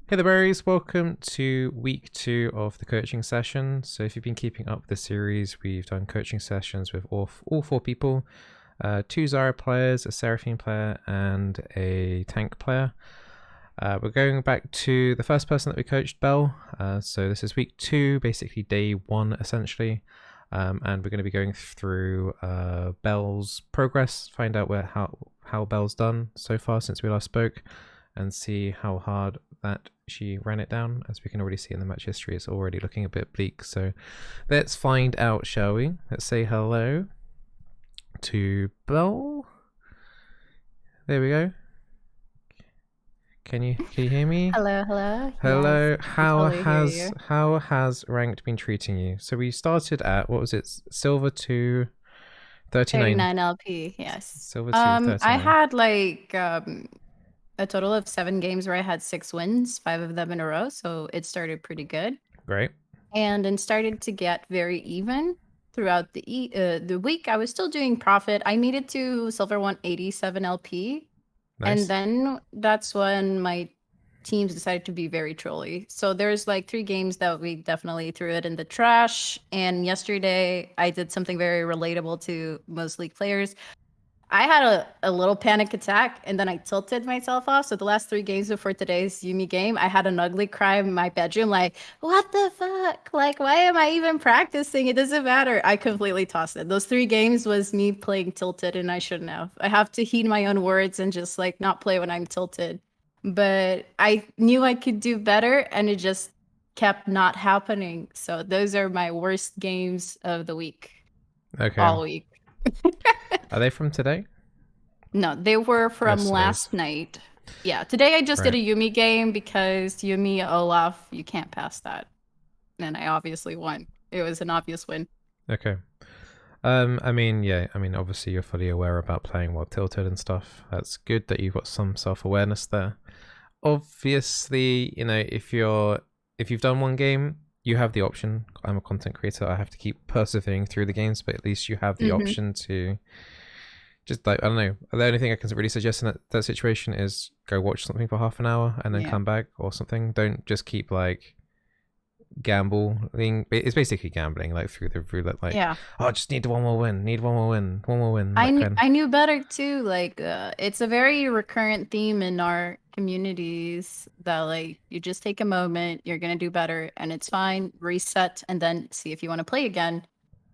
Hey there, berries. Welcome to week 2 of the coaching session. So if you've been keeping up the series, we've done coaching sessions with all 4 people, 2 Zyra players, a Seraphine player, and a tank player. We're going back to the first person that we coached, Belle. So this is week 2, basically day 1 essentially. And we're going to be going through Belle's progress, find out how Belle's done so far since we last spoke, and see how hard that she ran it down. As we can already see in the match history, it's already looking a bit bleak. So let's find out, shall we? Let's say hello to Belle. There we go. Can you hear me? Hello, hello. Hello. Yes, I can totally hear you. How has ranked been treating you? So we started at, what was it? Silver to 39. 39 LP, yes. Silver to 39. I had a total of 7 games where I had 6 wins, 5 of them in a row, so it started pretty good. Great. And then started to get very even throughout the week. I was still doing profit. I made it to silver 187 LP. Nice. And then that's when my teams decided to be very trolly. So there's like 3 games that we definitely threw it in the trash. And yesterday I did something very relatable to most League players. I had a little panic attack and then I tilted myself off. So the last 3 games before today's Yumi game, I had an ugly cry in my bedroom like, what the fuck? Like, why am I even practicing? It doesn't matter. I completely tossed it. Those 3 games was me playing tilted and I shouldn't have. I have to heed my own words and just like not play when I'm tilted. But I knew I could do better and it just kept not happening. So those are my worst games of the week. Okay. All week. Are they from today? No, they were from last night. Yeah, today I just did a Yumi game because Yumi Olaf, you can't pass that. And I obviously won. It was an obvious win. Okay. I mean, obviously you're fully aware about playing while tilted and stuff. That's good that you've got some self-awareness there. Obviously, you know, if you've done one game, you have the option. I'm a content creator. I have to keep persevering through the games, but at least you have the option to just, like, I don't know. The only thing I can really suggest in that situation is go watch something for half an hour and then come back or something. Don't just keep like gambling. It's basically gambling, like through the roulette, like, oh, I just need one more win, one more win. I knew better too. Like, it's a very recurrent theme in our communities that like you just take a moment, you're gonna do better, and it's fine. Reset, and then see if you want to play again.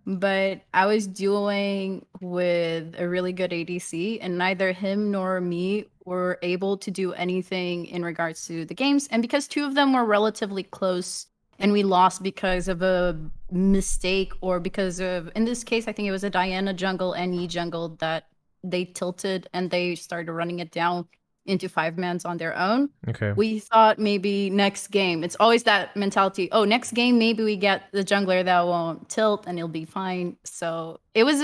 But I was dealing with a really good ADC, and neither him nor me were able to do anything in regards to the games. And because 2 of them were relatively close and we lost because of a mistake or because of, in this case, I think it was a Diana jungle and E jungle that they tilted and they started running it down into 5-mans on their own. Okay. We thought maybe next game, it's always that mentality, oh, next game maybe we get the jungler that won't tilt and it'll be fine. So it was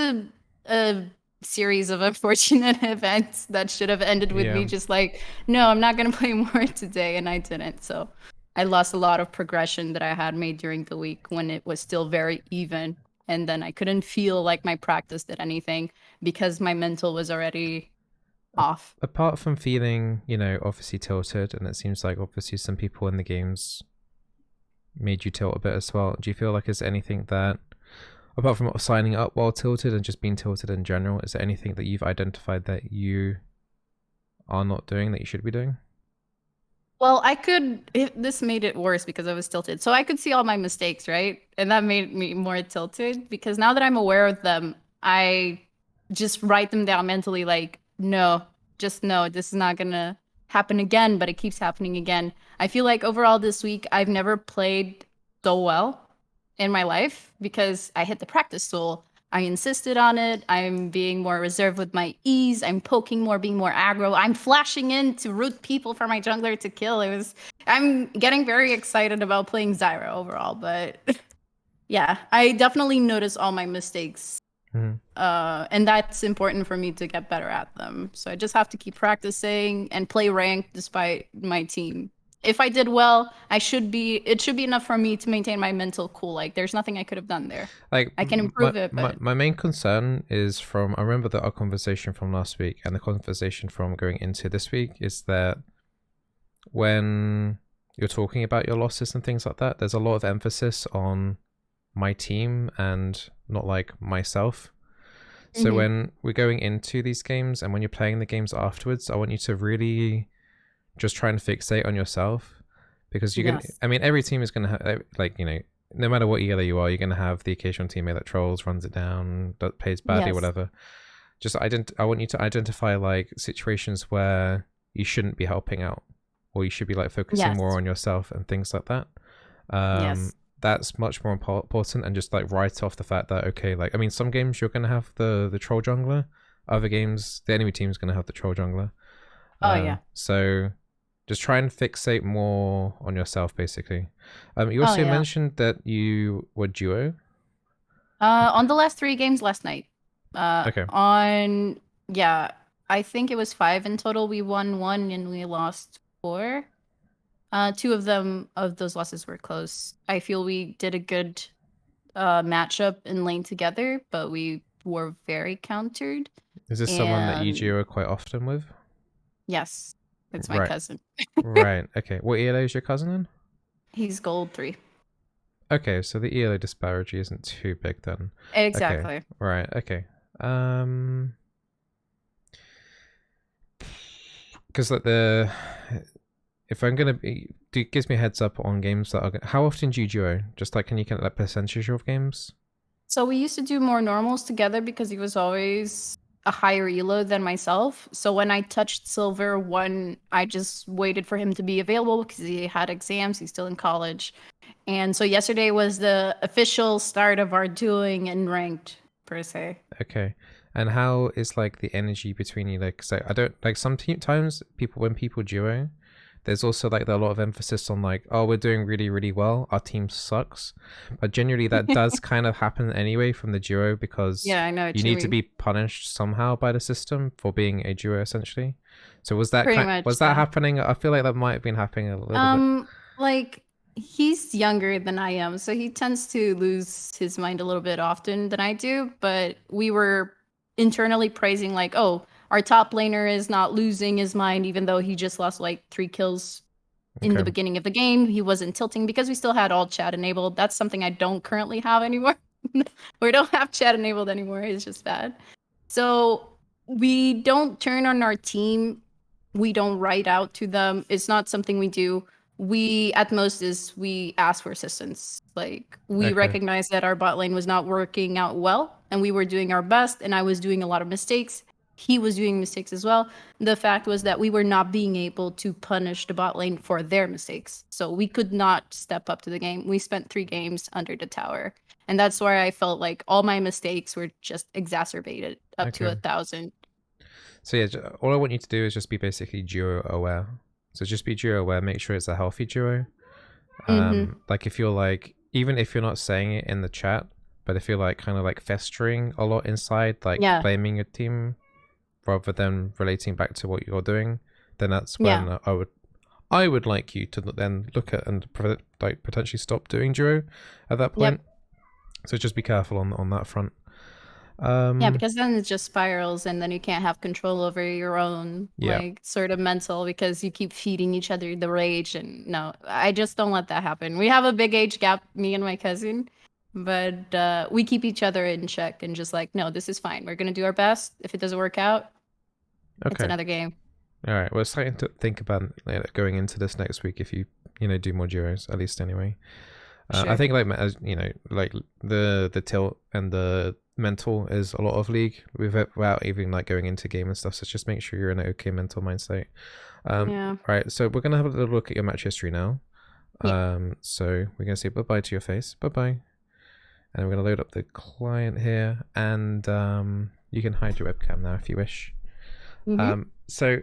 a series of unfortunate events that should have ended with me just like, no, I'm not gonna play more today, and I didn't. So I lost a lot of progression that I had made during the week when it was still very even, and then I couldn't feel like my practice did anything because my mental was already off. Apart from feeling, you know, obviously tilted, and it seems like obviously some people in the games made you tilt a bit as well, do you feel like is anything that, apart from signing up while tilted and just being tilted in general, is there anything that you've identified that you are not doing that you should be doing? Well, this made it worse because I was tilted. So I could see all my mistakes, right? And that made me more tilted because now that I'm aware of them, I just write them down mentally like, no, just no, this is not gonna happen again, but it keeps happening again. I feel like overall this week, I've never played so well in my life because I hit the practice tool. I insisted on it. I'm being more reserved with my E's. I'm poking more, being more aggro. I'm flashing in to root people for my jungler to kill. I'm getting very excited about playing Zyra overall, but yeah, I definitely notice all my mistakes. And that's important for me to get better at them. So I just have to keep practicing and play ranked despite my team. If I did well, it should be enough for me to maintain my mental cool. Like, there's nothing I could have done there. Like, I can improve it, but my main concern is from, I remember that our conversation from last week and the conversation from going into this week is that when you're talking about your losses and things like that, there's a lot of emphasis on my team and not like myself. So Mm-hmm. when we're going into these games and when you're playing the games afterwards, I want you to really just try and fixate on yourself, because you're gonna. Yes. I mean, every team is gonna have, like, no matter what elo you are, you're gonna have the occasional teammate that trolls, runs it down, that plays badly, Yes. whatever. Just I want you to identify like situations where you shouldn't be helping out, or you should be like focusing more Yes. on yourself and things like that. Um, Yes. that's much more important, and just like write off the fact that, okay, like, I mean, some games you're gonna have the troll jungler, other games the enemy team's gonna have the troll jungler. Oh yeah. So just try and fixate more on yourself, basically. You Oh also yeah. mentioned that you were duo. On the last 3 games last night. Okay. On yeah, I think it was 5 in total. We won 1 and we lost 4. 2 of those losses were close. I feel we did a good matchup in lane together, but we were very countered. Is this someone that you And duo quite often with? yes, it's my Right. cousin. Right. Okay. What ELO is your cousin in? He's gold 3. Okay, so the ELO disparity isn't too big then. Okay. Exactly. Right. Okay. Because like if I'm gonna be, it gives me a heads up on games that are. How often do you duo? Just like, can you count like percentage of games? So we used to do more normals together because he was always a higher elo than myself. So when I touched silver 1, I just waited for him to be available because he had exams. He's still in college. And so yesterday was the official start of our dueling in ranked, per se. Okay. And how is like the energy between you? Like, so I don't like sometimes when people duo, there's also like a lot of emphasis on like, oh, we're doing really, really well, our team sucks. But generally that does kind of happen anyway from the duo, because Yeah, I know you what you need to mean. be punished somehow by the system for being a duo essentially. So Pretty much, was that yeah. happening? I feel like that might have been happening a little bit. Like he's younger than I am, so he tends to lose his mind a little bit often than I do, but we were internally praising like, "Oh, our top laner is not losing his mind even though he just lost like 3 kills in the Okay. beginning of the game. He wasn't tilting because we still had all chat enabled. That's something I don't currently have anymore. We don't have chat enabled anymore. It's just bad. So we don't turn on our team. We don't write out to them. It's not something we do. We at most is we ask for assistance. Like we Okay. recognize that our bot lane was not working out well and we were doing our best and I was doing a lot of mistakes. He was doing mistakes as well. The fact was that we were not being able to punish the bot lane for their mistakes. So we could not step up to the game. We spent 3 games under the tower. And that's where I felt like all my mistakes were just exacerbated up to Okay. 1,000. So yeah, all I want you to do is just be basically duo aware. So just be duo aware. Make sure it's a healthy duo. Mm-hmm. Like if you're like, even if you're not saying it in the chat, but if you're like kind of like festering a lot inside, like Yeah. blaming your team rather than relating back to what you're doing, then that's Yeah. when I would like you to then look at and like potentially stop doing duo at that point. Yep. So just be careful on that front. Yeah, because then it just spirals and then you can't have control over your own Yeah. like sort of mental because you keep feeding each other the rage and no, I just don't let that happen. We have a big age gap, me and my cousin, but we keep each other in check and just like, no, this is fine. We're gonna do our best. If it doesn't work out, it's Okay. another game. All right. We're starting to think about going into this next week if you do more duos, at least anyway. I Sure. think like, as like the tilt and the mental is a lot of league without even like going into game and stuff. So just make sure you're in an okay mental mind state. Yeah. Right. So we're gonna have a little look at your match history now. Yeah. So we're gonna say bye bye to your face. Bye bye. And we're gonna load up the client here, and you can hide your webcam now if you wish. Mm-hmm. So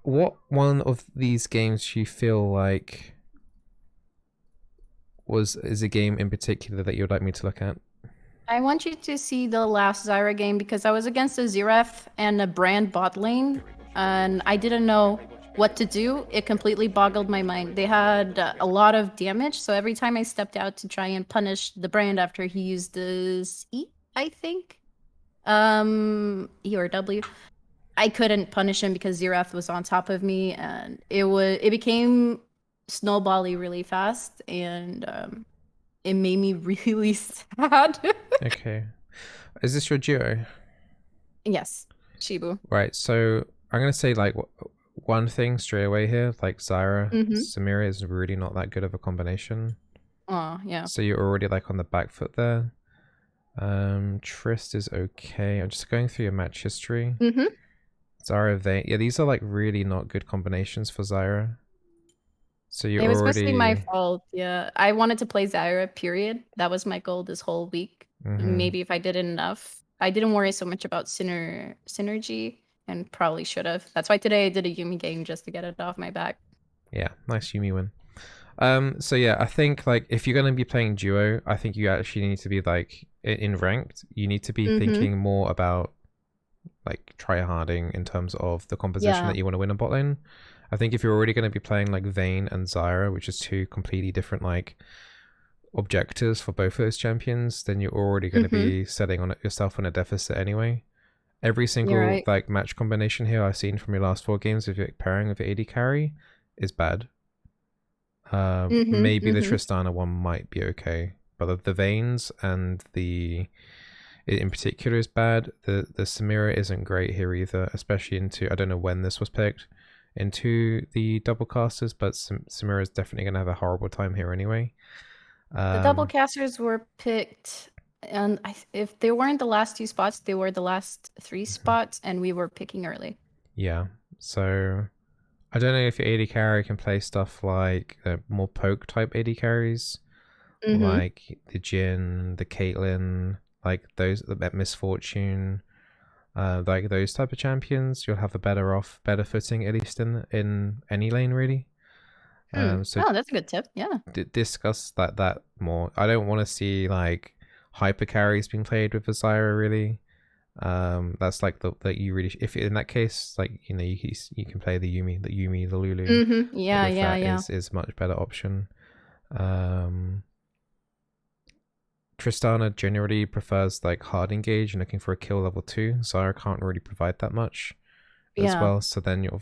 what one of these games do you feel like is a game in particular that you would like me to look at? I want you to see the last Zyra game because I was against a Ziref and a brand bot lane, and I didn't know what to do. It completely boggled my mind. They had a lot of damage, so every time I stepped out to try and punish the brand after he used this E, I think, E or W, I couldn't punish him because Ziref was on top of me, and it became snowbally really fast, and it made me really sad. Okay. Is this your duo? Yes, Shibu. Right, so I'm gonna say like one thing straight away here, like Zyra, Mm-hmm. Samira is really not that good of a combination. Oh, yeah. So you're already like on the back foot there. Trist is okay. I'm just going through your match history. Mm-hmm. Zyra, Vayne. Yeah, these are like really not good combinations for Zyra. So you're It was mostly my already. fault. Yeah, I wanted to play Zyra, period. That was my goal this whole week. Mm-hmm. Maybe if I did enough, I didn't worry so much about synergy, and probably should have. That's why today I did a Yumi game just to get it off my back. Yeah, nice Yumi win. So yeah, I think like if you're gonna be playing duo, I think you actually need to be like in ranked. You need to be Mm-hmm. thinking more about like try harding in terms of the composition Yeah. that you want to win a bot lane. I think if you're already going to be playing like Vayne and Zyra, which is two completely different like objectives for both of those champions, then you're already going to Mm-hmm. be setting on yourself on a deficit anyway. Every You're single right. like match combination here I've seen from your last 4 games if you're pairing with AD carry is bad. Mm-hmm. Maybe the Mm-hmm. Tristana one might be okay, but the Vaynes and the in particular is bad. The Samira isn't great here either, especially into I don't know when this was picked into the double casters, but Samira is definitely gonna have a horrible time here anyway. The double Um, casters were picked, and if they weren't the last two spots, they were the last three spots, and we were picking early. yeah, so I don't know if your AD carry can play stuff like more poke type AD carries, Mm-hmm. like the Jin, the Caitlyn, like those the Misfortune. Like those type of champions, you'll have a better footing at least in any lane really. Hmm. So Oh, that's a good tip. Yeah. discuss that more. I don't want to see like hyper carries being played with Zyra really. That's like the that you really if in that case like you know you can play the Lulu Mm-hmm. Yeah, with yeah, that yeah. is much better option. Um, Tristana generally prefers like hard engage and looking for a kill level 2. Zyra can't really provide that much as Yeah. well. So then you'll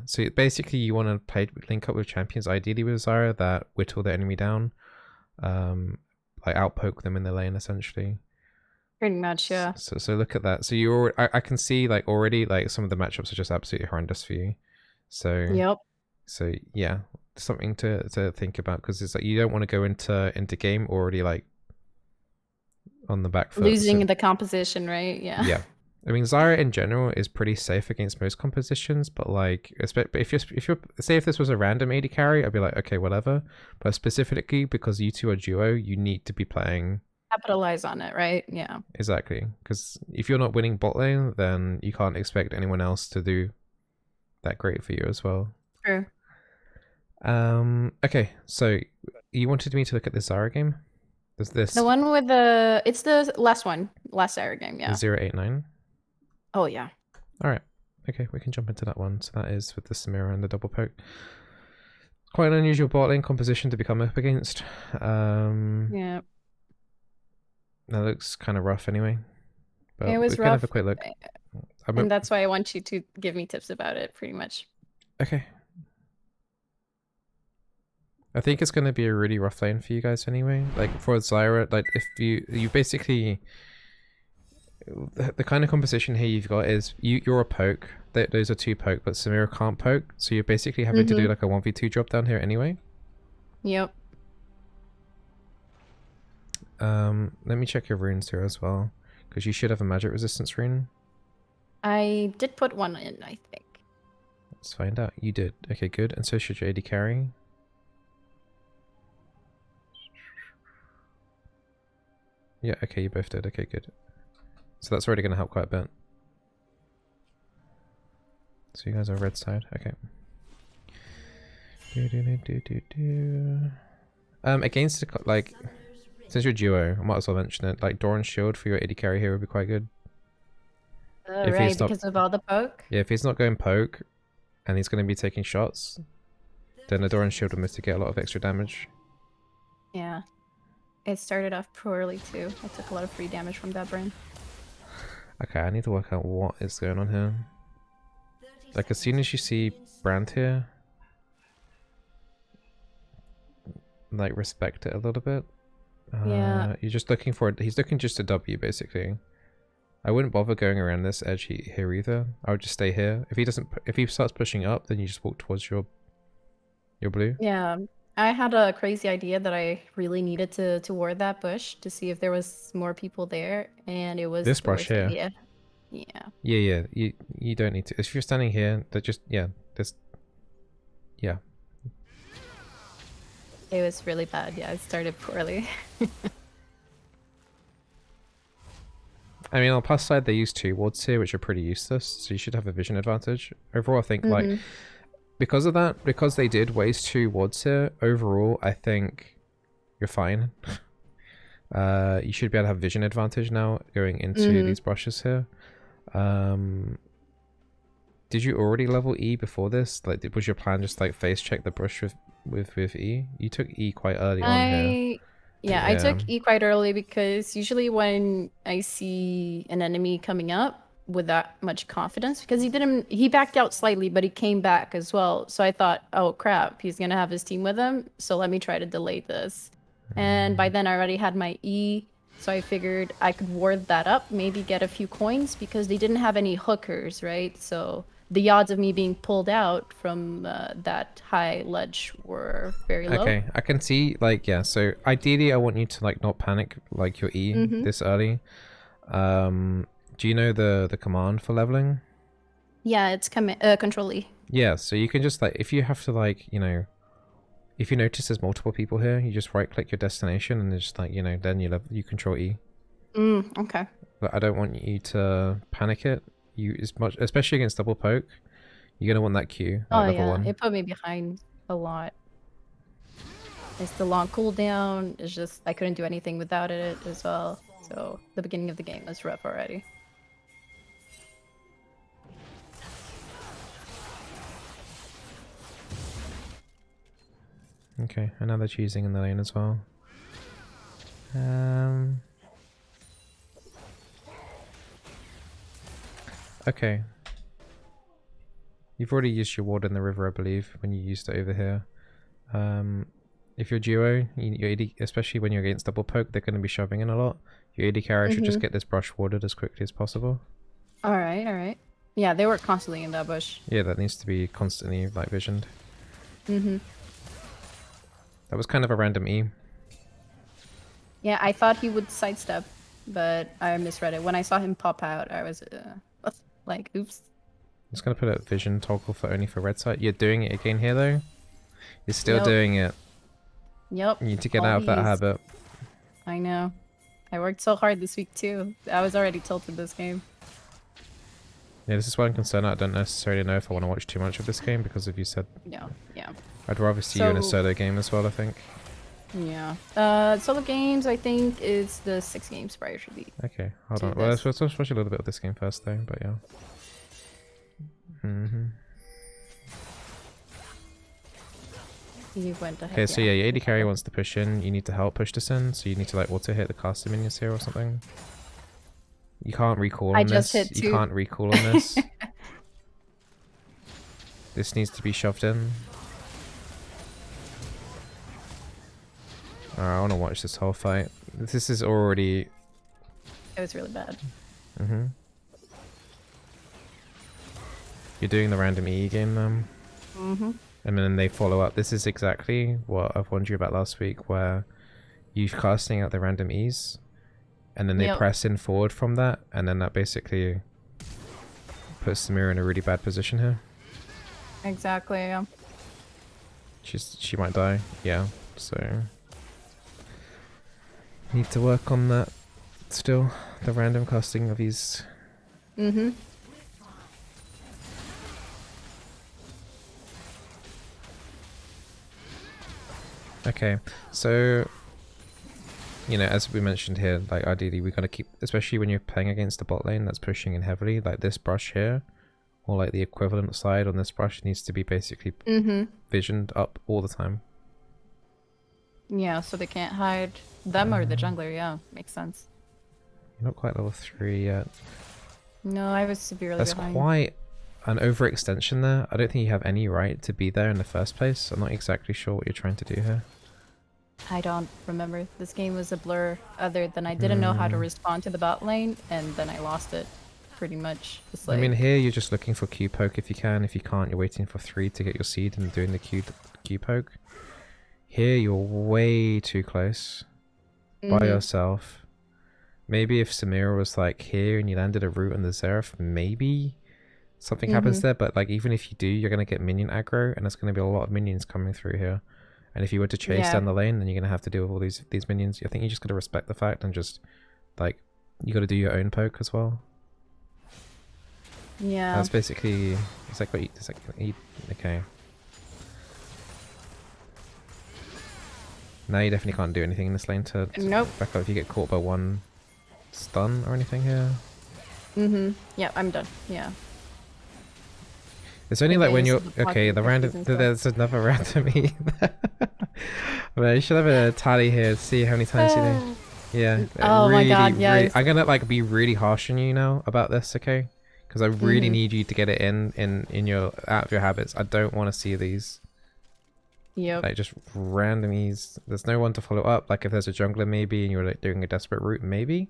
So basically, you want to play link up with champions, ideally with Zyra that whittle the enemy down, like outpoke them in the lane essentially. Pretty much, yeah. So look at that. So you already, I can see like already like some of the matchups are just absolutely horrendous for you. So Yep. so yeah, something to think about because it's like you don't want to go into game already like on the back foot. So Losing the composition, right? Yeah. yeah. I mean, Zyra in general is pretty safe against most compositions, but like, but if you're say if this was a random AD carry, I'd be like, okay, whatever. But specifically because you two are duo, you need to be playing Capitalize on it, right? Yeah. exactly. Because if you're not winning bot lane, then you can't expect anyone else to do that great for you as well. True. Okay, so you wanted me to look at the Zyra game? There's The this one with it's the last one, last Zyra game, the yeah. 089. Oh yeah. All right. Okay, we can jump into that one. So that is with the Samira and the double poke. Quite an unusual bot lane composition to become up against. Yeah. That looks kind of rough anyway. It But we was can have a rough, quick look. and that's why I want you to give me tips about it, pretty much. Okay. I think it's going to be a really rough lane for you guys anyway. Like for Zyra, like if you basically the kind of composition here you've got is you're a poke. Those are two poke, but Samira can't poke, so you're basically having to do Mm-hmm. like a 1v2 drop down here anyway. Yep. Let me check your runes here as well, because you should have a magic resistance rune. I did put one in, I think. Let's find out. You did. Okay, good. And so should your AD carry. Yeah, okay, you both did. Okay, good. So that's already going to help quite a bit. So you guys are red side. Okay. Against like, since you're duo, I might as well mention it. Like Doran's shield for your AD carry here would be quite good. If Right, he's not, because of all the poke. yeah, if he's not going poke, and he's going to be taking shots, then the Doran's shield will mitigate a lot of extra damage. Yeah. It started off poorly too. I took a lot of free damage from that brain. Okay, I need to work out what is going on here. Like as soon as you see Brand here, like respect it a little bit. Yeah. You're just looking for it. He's looking just to W basically. I wouldn't bother going around this edge here either. I would just stay here. If he doesn't, if he starts pushing up, then you just walk towards your blue. Yeah. I had a crazy idea that I really needed to ward that bush to see if there was more people there, and it was This the brush worst here. idea. Yeah. Yeah. You don't need to. If you're standing here, that just this. Yeah. It was really bad. Yeah, it started poorly. I mean, on the plus side, they use 2 wards here, which are pretty useless, so you should have a vision advantage. Overall, I think, like, because of that, because they did waste 2 wards here, overall, I think you're fine. You should be able to have vision advantage now going into these brushes here. Did you already level E before this? Like, was your plan just, like, face check the brush with E? You took E quite early on here. Yeah, I took E quite early because usually when I see an enemy coming up with that much confidence, because he backed out slightly, but he came back as well. So I thought, oh crap, he's gonna have his team with him. So let me try to delay this. And by then I already had my E, so I figured I could ward that up, maybe get a few coins because they didn't have any hookers, right? So the odds of me being pulled out from that high ledge were very low. Okay, I can see, like, yeah, so ideally I want you to, like, not panic, like, your E this early. Do you know the command for leveling? Yeah, it's Control E. Yeah, so you can just, like, if you have to, like, you know, if you notice there's multiple people here, you just right-click your destination and just, like, you know, then you Control E. Okay. But I don't want you to panic it. Especially against double poke, you're gonna want that Q at level 1. It put me behind a lot. It's the long cooldown. It's just I couldn't do anything without it as well. So the beginning of the game was rough already. Okay, and now they're choosing in the lane as well. Okay. You've already used your ward in the river, I believe, when you used it over here. If you're duo, your AD, especially when you're against double poke, they're going to be shoving in a lot. Your AD carry should just get this brush warded as quickly as possible. Alright. Yeah, they were constantly in that bush. Yeah, that needs to be constantly, like, visioned. That was kind of a random E. Yeah, I thought he would sidestep, but I misread it. When I saw him pop out, I was like, oops. I'm just going to put a vision toggle for only for red side. You're doing it again here, though. You're still doing it. Yep. You need to get out of that habit. I know. I worked so hard this week, too. I was already tilted this game. Yeah, this is why I'm concerned. I don't necessarily know if I want to watch too much of this game because if you said... Yeah. I'd rather see you in a solo game as well, I think. Yeah. Solo games, I think, is the 6 games prior to the... Okay, hold on. Well, let's watch a little bit of this game first, though, but yeah. You went ahead. Okay, so yeah, your AD carry wants to push in. You need to help push this in, so you need to, like, auto hit the caster minions here or something. You can't recall on this. You can't recall on this. This needs to be shoved in. Alright, I want to watch this whole fight. This is already... It was really bad. You're doing the random E game, and then they follow up. This is exactly what I've warned you about last week, where you're casting out the random E's, and then they press in forward from that, and then that basically puts the mirror in a really bad position here. Exactly, yeah. She might die, yeah, so... Need to work on that still, the random casting of these. Okay, so, you know, as we mentioned here, like, ideally we gotta keep, especially when you're playing against the bot lane that's pushing in heavily, like this brush here, or like the equivalent side on this brush needs to be basically visioned up all the time. Yeah, so they can't hide them or the jungler, yeah, makes sense. You're not quite level 3 yet. No, I was severely behind. That's quite an overextension there. I don't think you have any right to be there in the first place. I'm not exactly sure what you're trying to do here. I don't remember. This game was a blur other than I didn't know how to respond to the bot lane, and then I lost it pretty much. It's I mean, like, here you're just looking for Q poke if you can. If you can't, you're waiting for 3 to get your seed and doing the Q poke. Here you're way too close by yourself. Maybe if Samira was like here and you landed a root on the Zeref, maybe something happens there. But like even if you do, you're gonna get minion aggro, and there's gonna be a lot of minions coming through here. And if you were to chase down the lane, then you're gonna have to deal with all these minions. I think you just gotta respect the fact and just like you gotta do your own poke as well. yeah. That's basically it's like what you, it's like okay. Now you definitely can't do anything in this lane to back up if you get caught by one stun or anything here. Yeah, I'm done. Yeah. It's only like when you're okay. The random there's another random E. Well, you should have a tally here to see how many times you do. Yeah. Oh really, my god, yeah. Really, I'm gonna like be really harsh on you now about this, okay? Because I really need you to get it in your out of your habits. I don't want to see these. Yep. Like just random E's. There's no one to follow up. Like if there's a jungler maybe and you're like doing a desperate route maybe.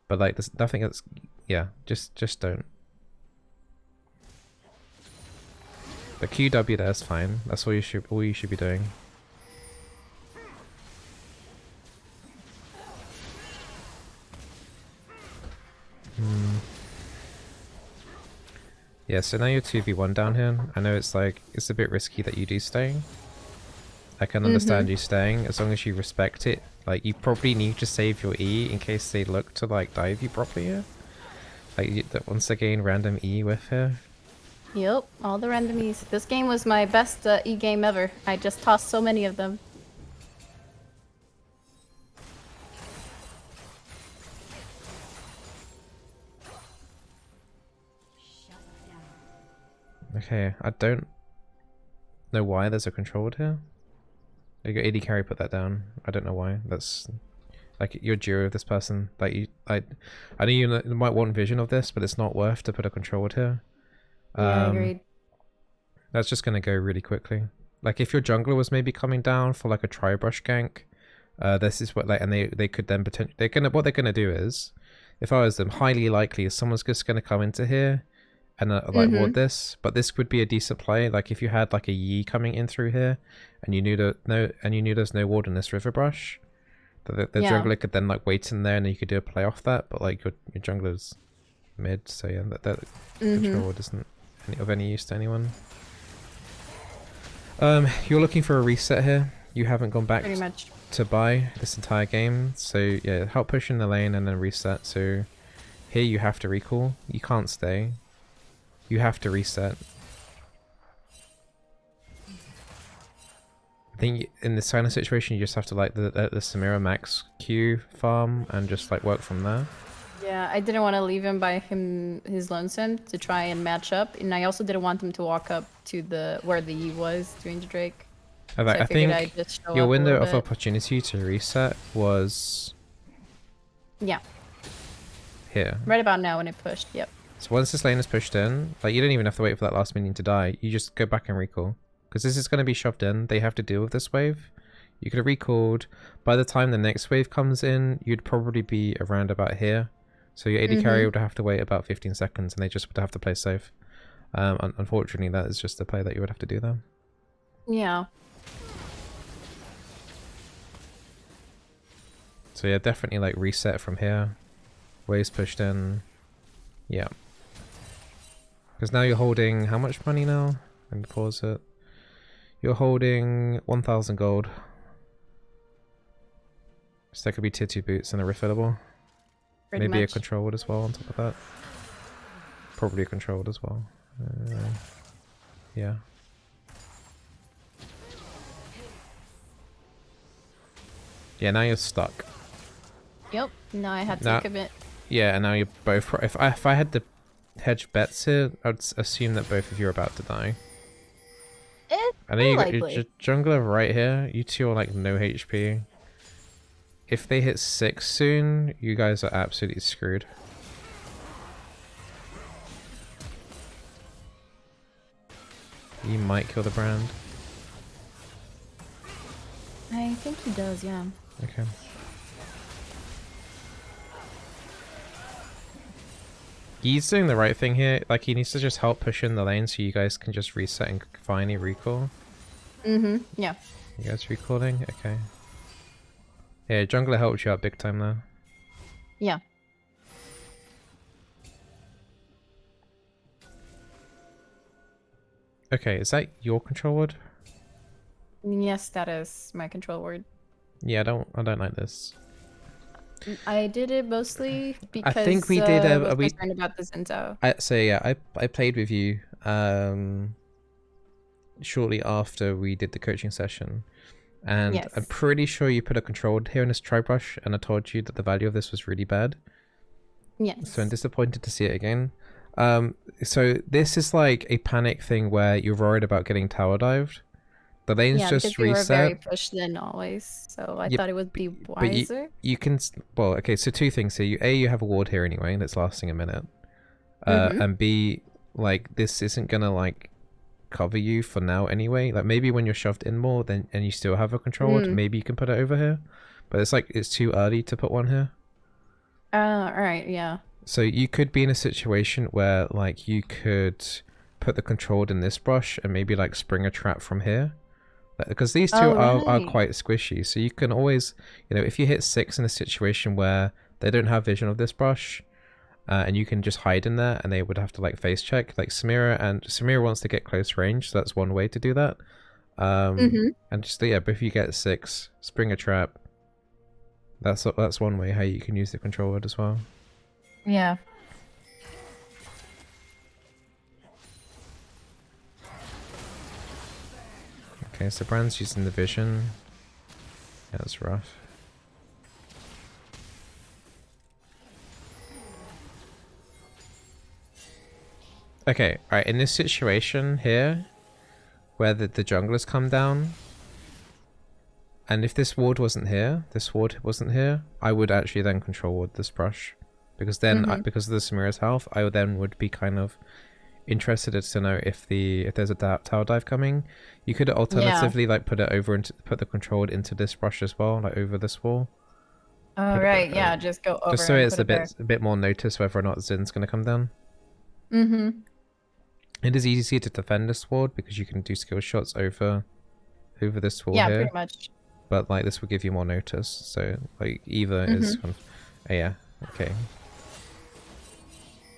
But like there's nothing that's yeah, just don't. The QW there's fine. That's all you should be doing. Yeah, so now you're 2v1 down here. I know it's like it's a bit risky that you do stay. I can understand you staying as long as you respect it. Like you probably need to save your E in case they look to like dive you properly here. Like once again, random E whiff here. Yep, all the randomies. This game was my best E game ever. I just tossed so many of them. Okay, I don't know why there's a controlled here. You got AD carry put that down. I don't know why. That's like you're duo with this person. Like you, I know you might want vision of this, but it's not worth to put a controlled here. Yeah, agreed. That's just gonna go really quickly. Like if your jungler was maybe coming down for like a tri-brush gank, this is what like, and they could then potentially what they're gonna do is, if I was them, highly likely is someone's just gonna come into here and like ward this, but this would be a decent play. Like if you had like a Yi coming in through here, and you knew there's no ward in this river brush, the jungler could then like wait in there and you could do a play off that. But like your jungler's mid, so yeah, that control ward isn't of any use to anyone. You're looking for a reset here. You haven't gone back to buy this entire game, so yeah, help push in the lane and then reset. So here you have to recall. You can't stay. You have to reset. I think in this kind of situation, you just have to like the Samira max Q farm and just like work from there. Yeah, I didn't want to leave him by his lonesome to try and match up, and I also didn't want him to walk up to where the E was doing the Drake. So I think your window of opportunity to reset was here. Right about now when it pushed. Yep. So once this lane is pushed in, like you don't even have to wait for that last minion to die. You just go back and recall. Because this is going to be shoved in. They have to deal with this wave. You could have recalled. By the time the next wave comes in, you'd probably be around about here. So your AD carry would have to wait about 15 seconds and they just would have to play safe. Unfortunately, that is just the play that you would have to do there. Yeah. So yeah, definitely like reset from here. Waves pushed in. Yeah. Because now you're holding how much money now? Let me pause it. You're holding 1,000 gold. So there could be tier 2 boots and a refillable. Maybe a controlled as well on top of that. Probably a controlled as well. Yeah. Yeah, now you're stuck. Yep. Now I had to commit. Yeah, and now you're both. If I had to hedge bets here, I'd assume that both of you are about to die. I know you got your jungler right here. You two are like no HP. If they hit 6 soon, you guys are absolutely screwed. You might kill the brand. I think he does, yeah. Okay. He's doing the right thing here. Like, he needs to just help push in the lane so you guys can just reset and finally recall. Yeah. You guys recalling? Okay. Yeah, jungler helped you out big time though. Yeah. Okay, is that your control word? Yes, that is my control word. Yeah, I don't like this. I did it mostly I because think we did I was concerned about the Zinto. so yeah, I played with you shortly after we did the coaching session. And Yes. I'm pretty sure you put a control here in this tri-brush, and I told you that the value of this was really bad. Yes. So I'm disappointed to see it again. So this is like a panic thing where you're worried about getting tower dived. The lane's Yeah, just because we were reset. very pushed in always, so I thought it would be wiser. You can, well, okay, so two things here. You have a ward here anyway that's lasting a minute. And B, like, this isn't gonna like cover you for now anyway. Like, maybe when you're shoved in more then and you still have a control ward, maybe you can put it over here. But it's like, it's too early to put one here. Alright, yeah. So you could be in a situation where like you could put the controlled in this brush and maybe like spring a trap from here. Because these two are quite squishy, so you can always, you know, if you hit 6 in a situation where they don't have vision of this brush, and you can just hide in there, and they would have to like face check, like Samira wants to get close range, so that's one way to do that. And just yeah, but if you get 6, spring a trap. That's one way how you can use the control word as well. Yeah. Okay, so Brand's using the vision. Yeah, that's rough. Okay, alright, in this situation here, where the junglers come down, and if this ward wasn't here, I would actually then control ward this brush. Because then, because of the Samira's health, I would be kind of interested to know if there's a tower dive coming. You could alternatively like put the control into this brush as well, like over this wall. Oh right, yeah, just go over. Just so it's a bit more notice whether or not Zin's gonna come down. It is easy to defend this ward because you can do skill shots over this wall here. Yeah, pretty much. But like this will give you more notice. So like either is kind of, yeah, okay.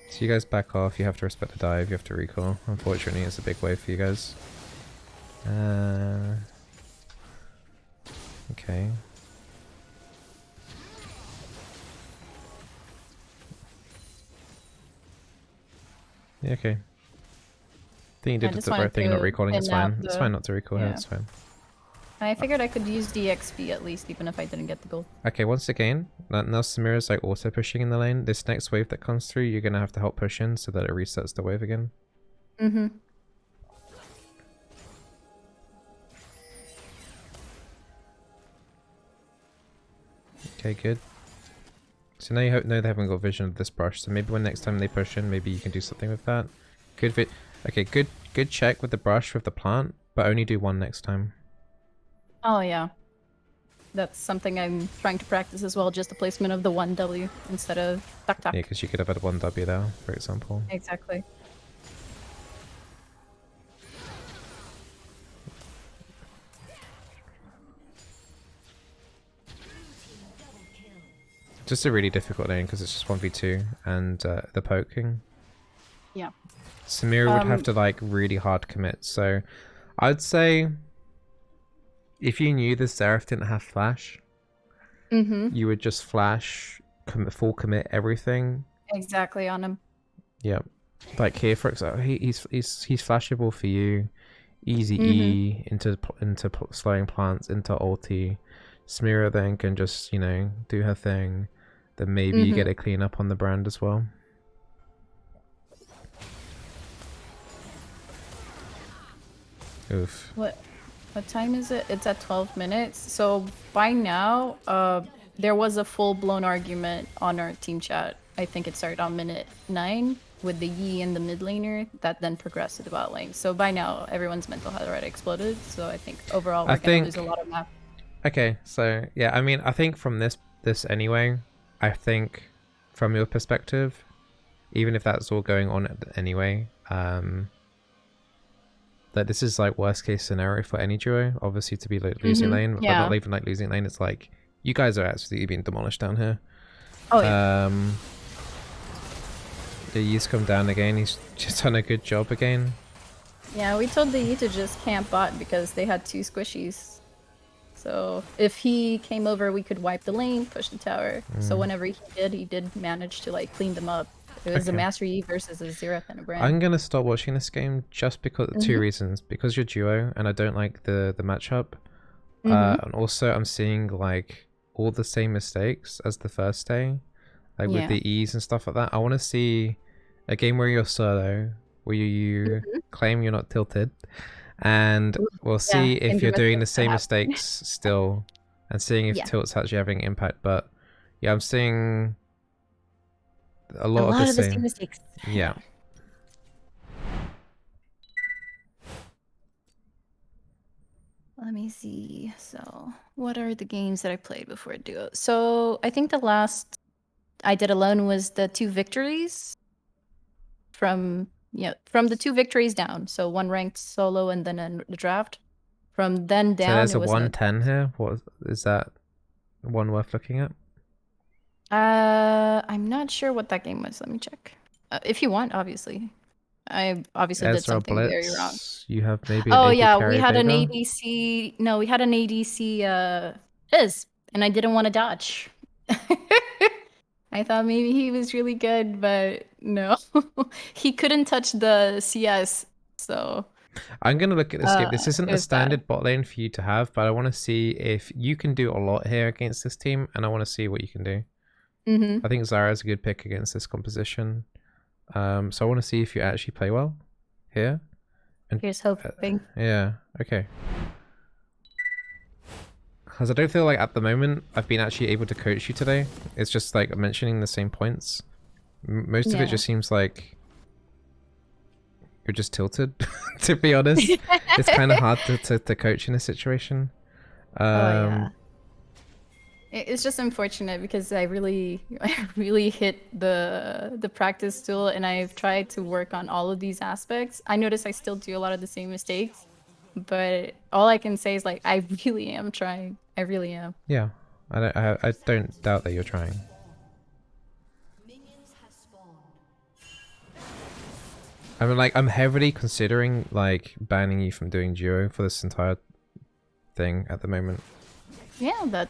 So you guys back off, you have to respect the dive, you have to recall. Unfortunately, it's a big wave for you guys. Okay. Yeah, okay. I think you did the right thing not recalling, it's fine. It's fine not to recall, yeah, it's fine. I figured I could use the XP at least, even if I didn't get the gold. Okay, once again, now Samira's like also pushing in the lane. This next wave that comes through, you're gonna have to help push in so that it resets the wave again. Okay, good. So now you know they haven't got vision of this brush, so maybe when next time they push in, maybe you can do something with that. Okay, good check with the brush with the plant, but only do one next time. Oh yeah. That's something I'm trying to practice as well, just the placement of the 1W instead of tuck tuck. Yeah, because you could have had 1W there, for example. Exactly. Just a really difficult lane because it's just 1v2 and the poking. Yeah. Samira would have to like really hard commit, so I'd say if you knew the Seraph didn't have flash, you would just flash, full commit everything. Exactly on him. Yeah, like here for example, he's flashable for you. Easy E into slowing plants into ulti. Samira then can just, you know, do her thing. Then maybe you get a clean up on the brand as well. Oof. What time is it? It's at 12 minutes. So by now, there was a full-blown argument on our team chat. I think it started on minute 9 with the Yi and the mid laner that then progressed to the bot lane. So by now, everyone's mental had already exploded. So I think overall we're going to lose a lot of map. Okay, so yeah, I mean, I think from this anyway, I think from your perspective, even if that's all going on anyway, that this is like worst case scenario for any duo, obviously to be like losing lane, but not Yeah. even like losing lane. It's like you guys are absolutely being demolished down here. Oh yeah. The Yee's come down again. He's just done a good job again. Yeah, we told the Yi to just camp bot because they had 2 squishies. So if he came over, we could wipe the lane, push the tower. So whenever he did manage to like clean them up. It was a Okay. Master Yi versus a Zyra kind of brand. I'm gonna stop watching this game just because two reasons. Because you're duo and I don't like the matchup. And also I'm seeing like all the same mistakes as the first day. Like with the E's and stuff like that. I want to see a game where you're solo, where you claim you're not tilted, and we'll see if you're doing the same mistakes still, and seeing if tilt's actually having impact. But yeah, I'm seeing a lot of the same mistakes. Yeah. Let me see. So, what are the games that I played before Duo? So, I think the last I did alone was the 2 victories from the 2 victories down. So, 1 ranked solo and then in the draft. From then down, So there's it a was 110 here. What is that? One worth looking at? I'm not sure what that game was. Let me check. If you want, obviously. I obviously did Ezra something very wrong. Blitz. You have maybe an Oh AP yeah, we carry had an Veigar. ADC. No, we had an ADC Fizz, and I didn't want to dodge. I thought maybe he was really good, but no. He couldn't touch the CS, so I'm gonna look at this game. This it isn't a was bad. standard bot lane for you to have, but I want to see if you can do a lot here against this team, and I want to see what you can do. I think Zyra is a good pick against this composition. So I want to see if you actually play well here. And Here's hoping. yeah, okay. Because I don't feel like at the moment I've been actually able to coach you today. It's just like mentioning the same points. Most of it just seems like you're just tilted, to be honest. It's kind of hard to coach in this situation. Oh yeah. It's just unfortunate because I really hit the practice tool and I've tried to work on all of these aspects. I notice I still do a lot of the same mistakes, but all I can say is like I really am trying. I really am. Yeah, I don't doubt that you're trying. I mean, like, I'm heavily considering like banning you from doing duo for this entire thing at the moment. Yeah, that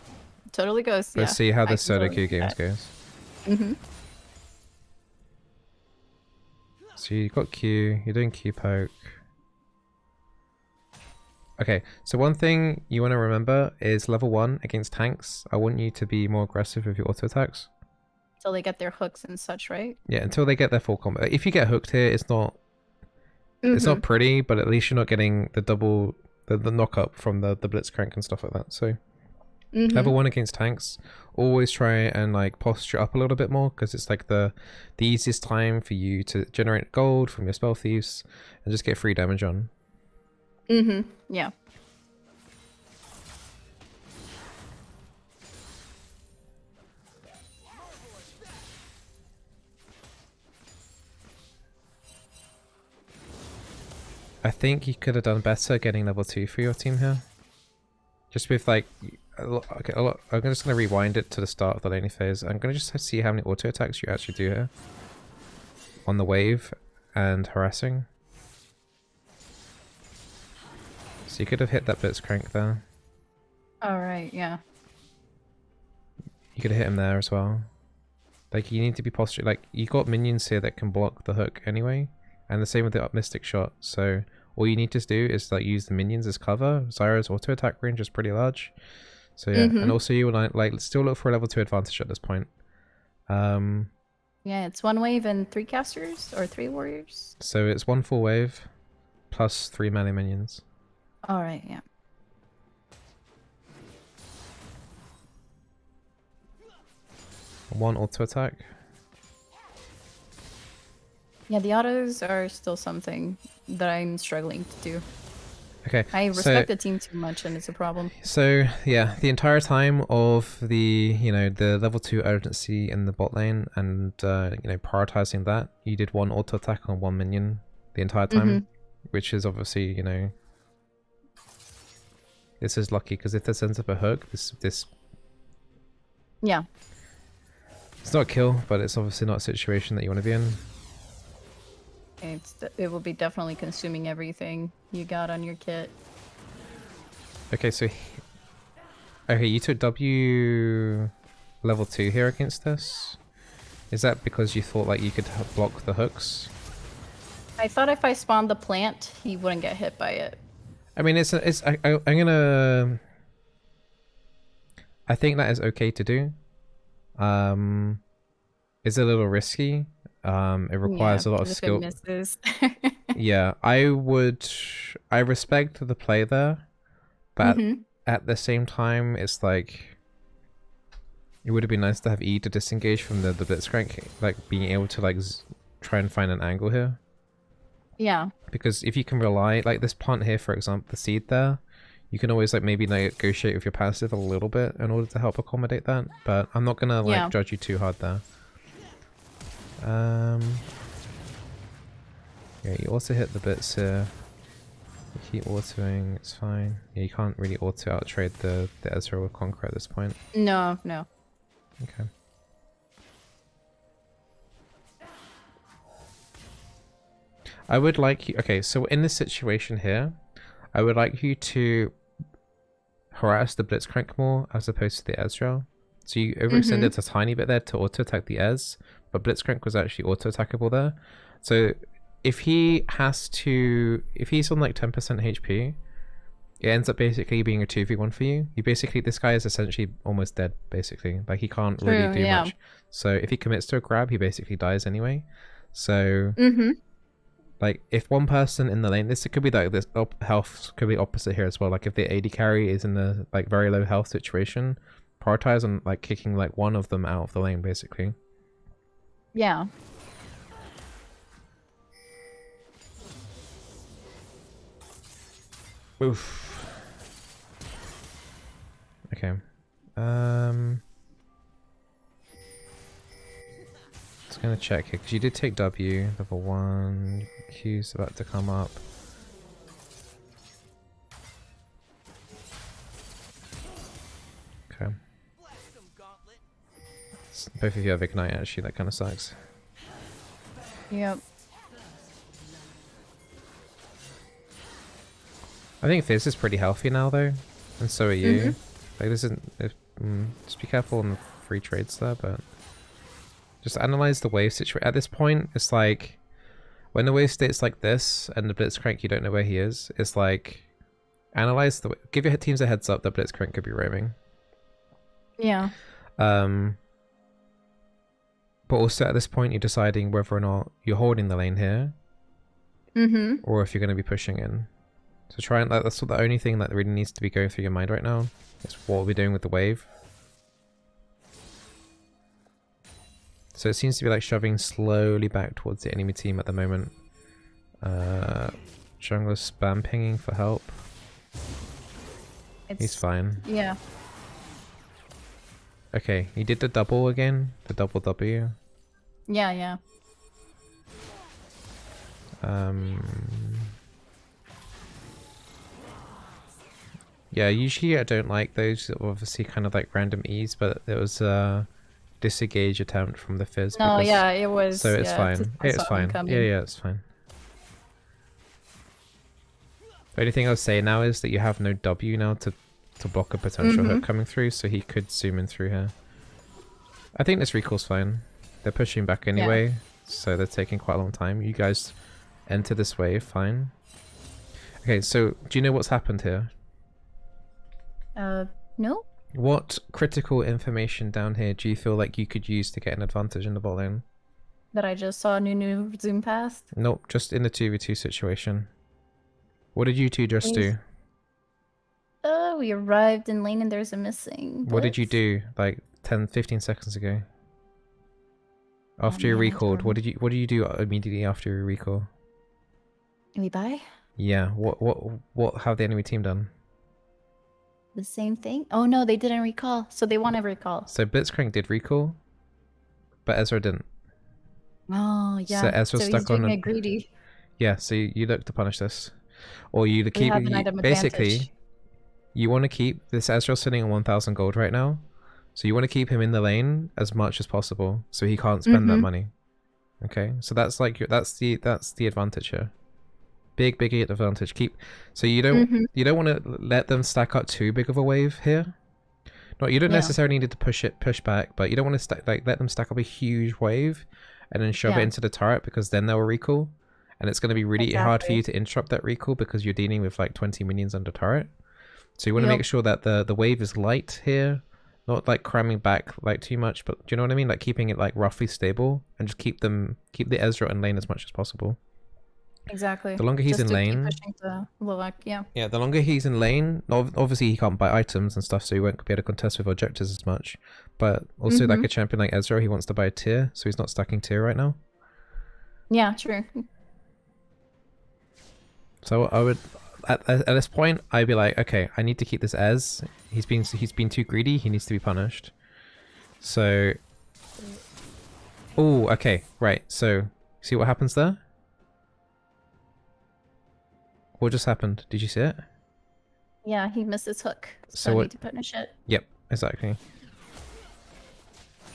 totally goes. Let's see how the solo totally queue games goes. So you got Q, you're doing Q poke. Okay, so one thing you want to remember is level 1 against tanks. I want you to be more aggressive with your auto attacks. Until they get their hooks and such, right? Yeah, until they get their full combo. If you get hooked here, it's not pretty, but at least you're not getting the double the knock up from the blitzcrank and stuff like that. So level 1 against tanks, always try and like posture up a little bit more because it's like the easiest time for you to generate gold from your spell thieves and just get free damage on. Yeah. I think you could have done better getting level 2 for your team here. Just with like, okay, I'm just going to rewind it to the start of the laning phase. I'm going to just see how many auto attacks you actually do here. On the wave and harassing. So you could have hit that blitzcrank there. Alright, yeah. You could have hit him there as well. Like, you need to be postured. Like, you got minions here that can block the hook anyway. And the same with the up mystic shot. So all you need to do is like use the minions as cover. Zyra's auto attack range is pretty large. So yeah, and also you will like still look for a level 2 advantage at this point. Yeah, it's 1 wave and 3 casters or 3 warriors. So it's 1 full wave plus 3 melee minions. Alright, yeah. One auto attack. Yeah, the autos are still something that I'm struggling to do. Okay. I respect the team too much, and it's a problem. So yeah, the entire time of the the level 2 urgency in the bot lane and prioritizing that, you did one auto attack on one minion the entire time, which is obviously this is lucky because if this ends up a hook, this yeah, it's not a kill, but it's obviously not a situation that you want to be in. it will be definitely consuming everything you got on your kit. Okay, so okay, you took W level 2 here against this. Is that because you thought like you could block the hooks? I thought if I spawned the plant, he wouldn't get hit by it. I mean, I'm gonna. I think that is okay to do. It's a little risky. It requires a lot of skill. Yeah, I respect the play there, but at the same time, it's like it would have been nice to have E to disengage from the Blitzcrank, like being able to like try and find an angle here. Yeah. Because if you can rely, like this plant here, for example, the seed there, you can always like maybe negotiate with your passive a little bit in order to help accommodate that. But I'm not gonna like judge you too hard there. Yeah, you also hit the bits here. You keep autoing, it's fine. Yeah, you can't really auto out trade the Ezreal with Conqueror at this point. No. Okay. I would like you... Okay, so in this situation here, I would like you to harass the Blitzcrank more as opposed to the Ezreal. So you overextended a tiny bit there to auto-attack the Ez, but Blitzcrank was actually auto-attackable there. So if he has to... If he's on like 10% HP, it ends up basically being a 2v1 for you. This guy is essentially almost dead, basically. Like he can't really do much. So if he commits to a grab, he basically dies anyway. So... Like, if one person in the lane, this could be like this health could be opposite here as well. Like, if the AD carry is in a like very low health situation, prioritize on like kicking like one of them out of the lane, basically. Yeah. Oof. Okay. Just gonna check here because you did take W level 1. Q's about to come up. Okay. Both of you have Ignite, actually, that kind of sucks. Yep. I think Fizz is pretty healthy now, though, and so are you. Like, this isn't... just be careful on the free trades there, but... Just analyze the wave situation. At this point, it's like... When the wave states like this, and the Blitzcrank, you don't know where he is, it's like... Analyze the... Give your teams a heads up that Blitzcrank could be roaming. Yeah. But also at this point, you're deciding whether or not you're holding the lane here, or if you're going to be pushing in. So try and that's the only thing that really needs to be going through your mind right now. Is what we're doing with the wave. So it seems to be like shoving slowly back towards the enemy team at the moment. Jungler spam pinging for help. He's fine. Yeah. Okay, he did the double again. The double W. Yeah. Yeah, usually I don't like those obviously kind of like random E's, but it was a disengage attempt from the Fizz. No, yeah, it was. So it's fine. It's fine. Yeah, it's fine. The only thing I'll say now is that you have no W now to block a potential hook coming through, so he could zoom in through here. I think this recall's fine. They're pushing back anyway, so they're taking quite a long time. You guys enter this wave, fine. Okay, so do you know what's happened here? No. What critical information down here do you feel like you could use to get an advantage in the bot lane? That I just saw Nunu zoom past? Nope, just in the 2v2 situation. What did you two just do? We arrived in lane and there's a missing. What did you do like 10-15 seconds ago? After you recalled, what did you do immediately after you recall? We buy? Yeah. What have the enemy team done? The same thing? Oh no, they didn't recall. So they want to recall. So Blitzcrank did recall, but Ezra didn't. Oh So yeah. Ezra's So he's stuck on doing it. it greedy. Yeah, so you look to punish this. Or you to We keep have an you, item basically advantage. you want to keep this Ezra sitting on 1,000 gold right now. So you want to keep him in the lane as much as possible so he can't spend that Mm-hmm. money. Okay? So that's like that's the advantage here. Big advantage. So Mm-hmm. you don't want to let them stack up too big of a wave here. No, you don't Yeah. necessarily need to push back, but you don't want to let them stack up a huge wave and then shove it Yeah. into the turret because then they'll recall. And it's going to be really hard for Exactly. you to interrupt that recall because you're dealing with like 20 minions under turret. So you want to make Yep. sure that the wave is light here, not like cramming back like too much, but do you know what I mean? Like keeping it like roughly stable and just keep the Ezra in lane as much as possible. Exactly. The longer he's Just in to keep lane, pushing the Lilac. Yeah. yeah, the longer he's in lane, obviously he can't buy items and stuff, so he won't be able to contest with objectives as much. But also, like Mm-hmm. a champion like Ezra, he wants to buy a tier, so he's not stacking tier right now. Yeah, true. So I would, at this point, I'd be like, okay, I need to keep this Ez. He's been too greedy. He needs to be punished. So, oh, okay, right. So, see what happens there? What just happened? Did you see it? Yeah, he missed his hook. So So I what? need to punish it. Yep, exactly.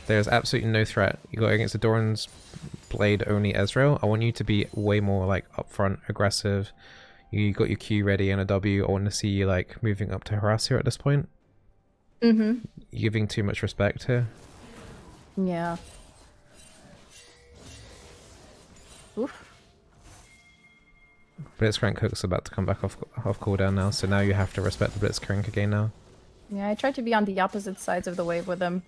There's absolutely no threat. You got against the Doran's blade only Ezreal. I want you to be way more like upfront, aggressive. You got your Q ready and a W. I want to see you like moving up to harass here at this point. Mm-hmm. You're giving too much respect here. Yeah. Oof. Blitzcrank hook's about to come back off cooldown now, so now you have to respect the Blitzcrank again now. Yeah, I tried to be on the opposite sides of the wave with him.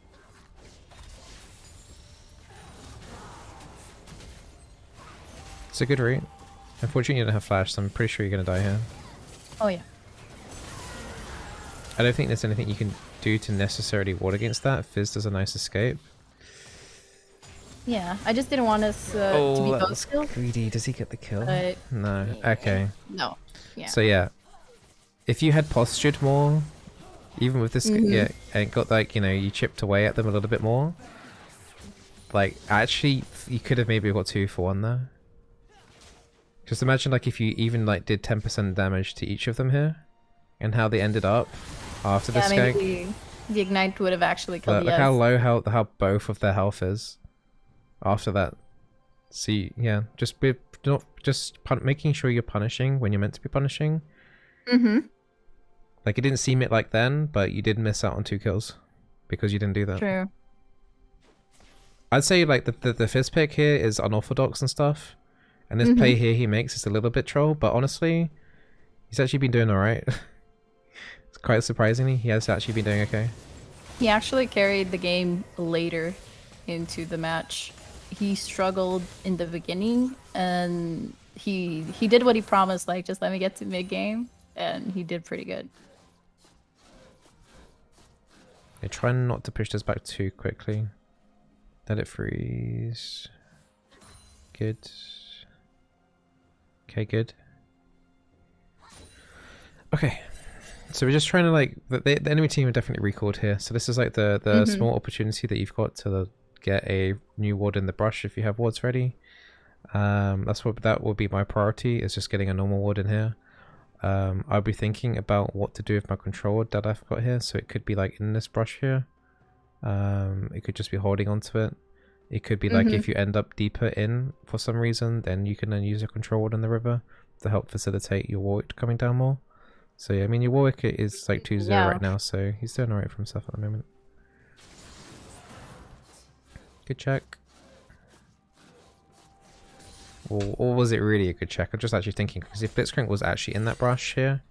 It's a good route. Unfortunately, you don't have flash, so I'm pretty sure you're gonna die here. Oh yeah. I don't think there's anything you can do to necessarily ward against that. Fizz does a nice escape. Yeah, I just didn't want us to be both skilled. Greedy. Does he get the kill? But No. Okay. no. Yeah. So yeah, if you had postured more, even with this, yeah, and got like, you know, you chipped away at them a little bit more, like actually you could have maybe got 2 for 1 there. Just imagine like if you even like did 10% damage to each of them here, and how they ended up after this Yeah, gank. maybe the ignite would have actually killed Look the how S. low how both of their health is after that. See, yeah, just be not just making sure you're punishing when you're meant to be punishing. Mm-hmm. Like it didn't seem it like then, but you did miss out on 2 kills because you didn't do that. True. I'd say like the fizz pick here is unorthodox and stuff, and this play here he makes is a little bit troll, but honestly, he's actually been doing alright. It's quite surprisingly, he has actually been doing okay. He actually carried the game later into the match. He struggled in the beginning, and he did what he promised, like just let me get to mid game, and he did pretty good. Yeah, try not to push this back too quickly. Let it freeze. Good. Okay, good. Okay. So we're just trying to like the enemy team are definitely recalled here. So this is like the small opportunity that you've got to get a new ward in the brush if you have wards ready. That will be my priority, is just getting a normal ward in here. I'll be thinking about what to do with my control that I've got here. So it could be like in this brush here. It could just be holding onto it. It could be like if you end up deeper in for some reason, then you can then use a control ward in the river to help facilitate your Warwick coming down more. So yeah, I mean your Warwick is like 2-0 right now, so he's doing alright for himself at the moment. Good check. Or was it really a good check? I'm just actually thinking, because if Blitzcrank was actually in that brush here,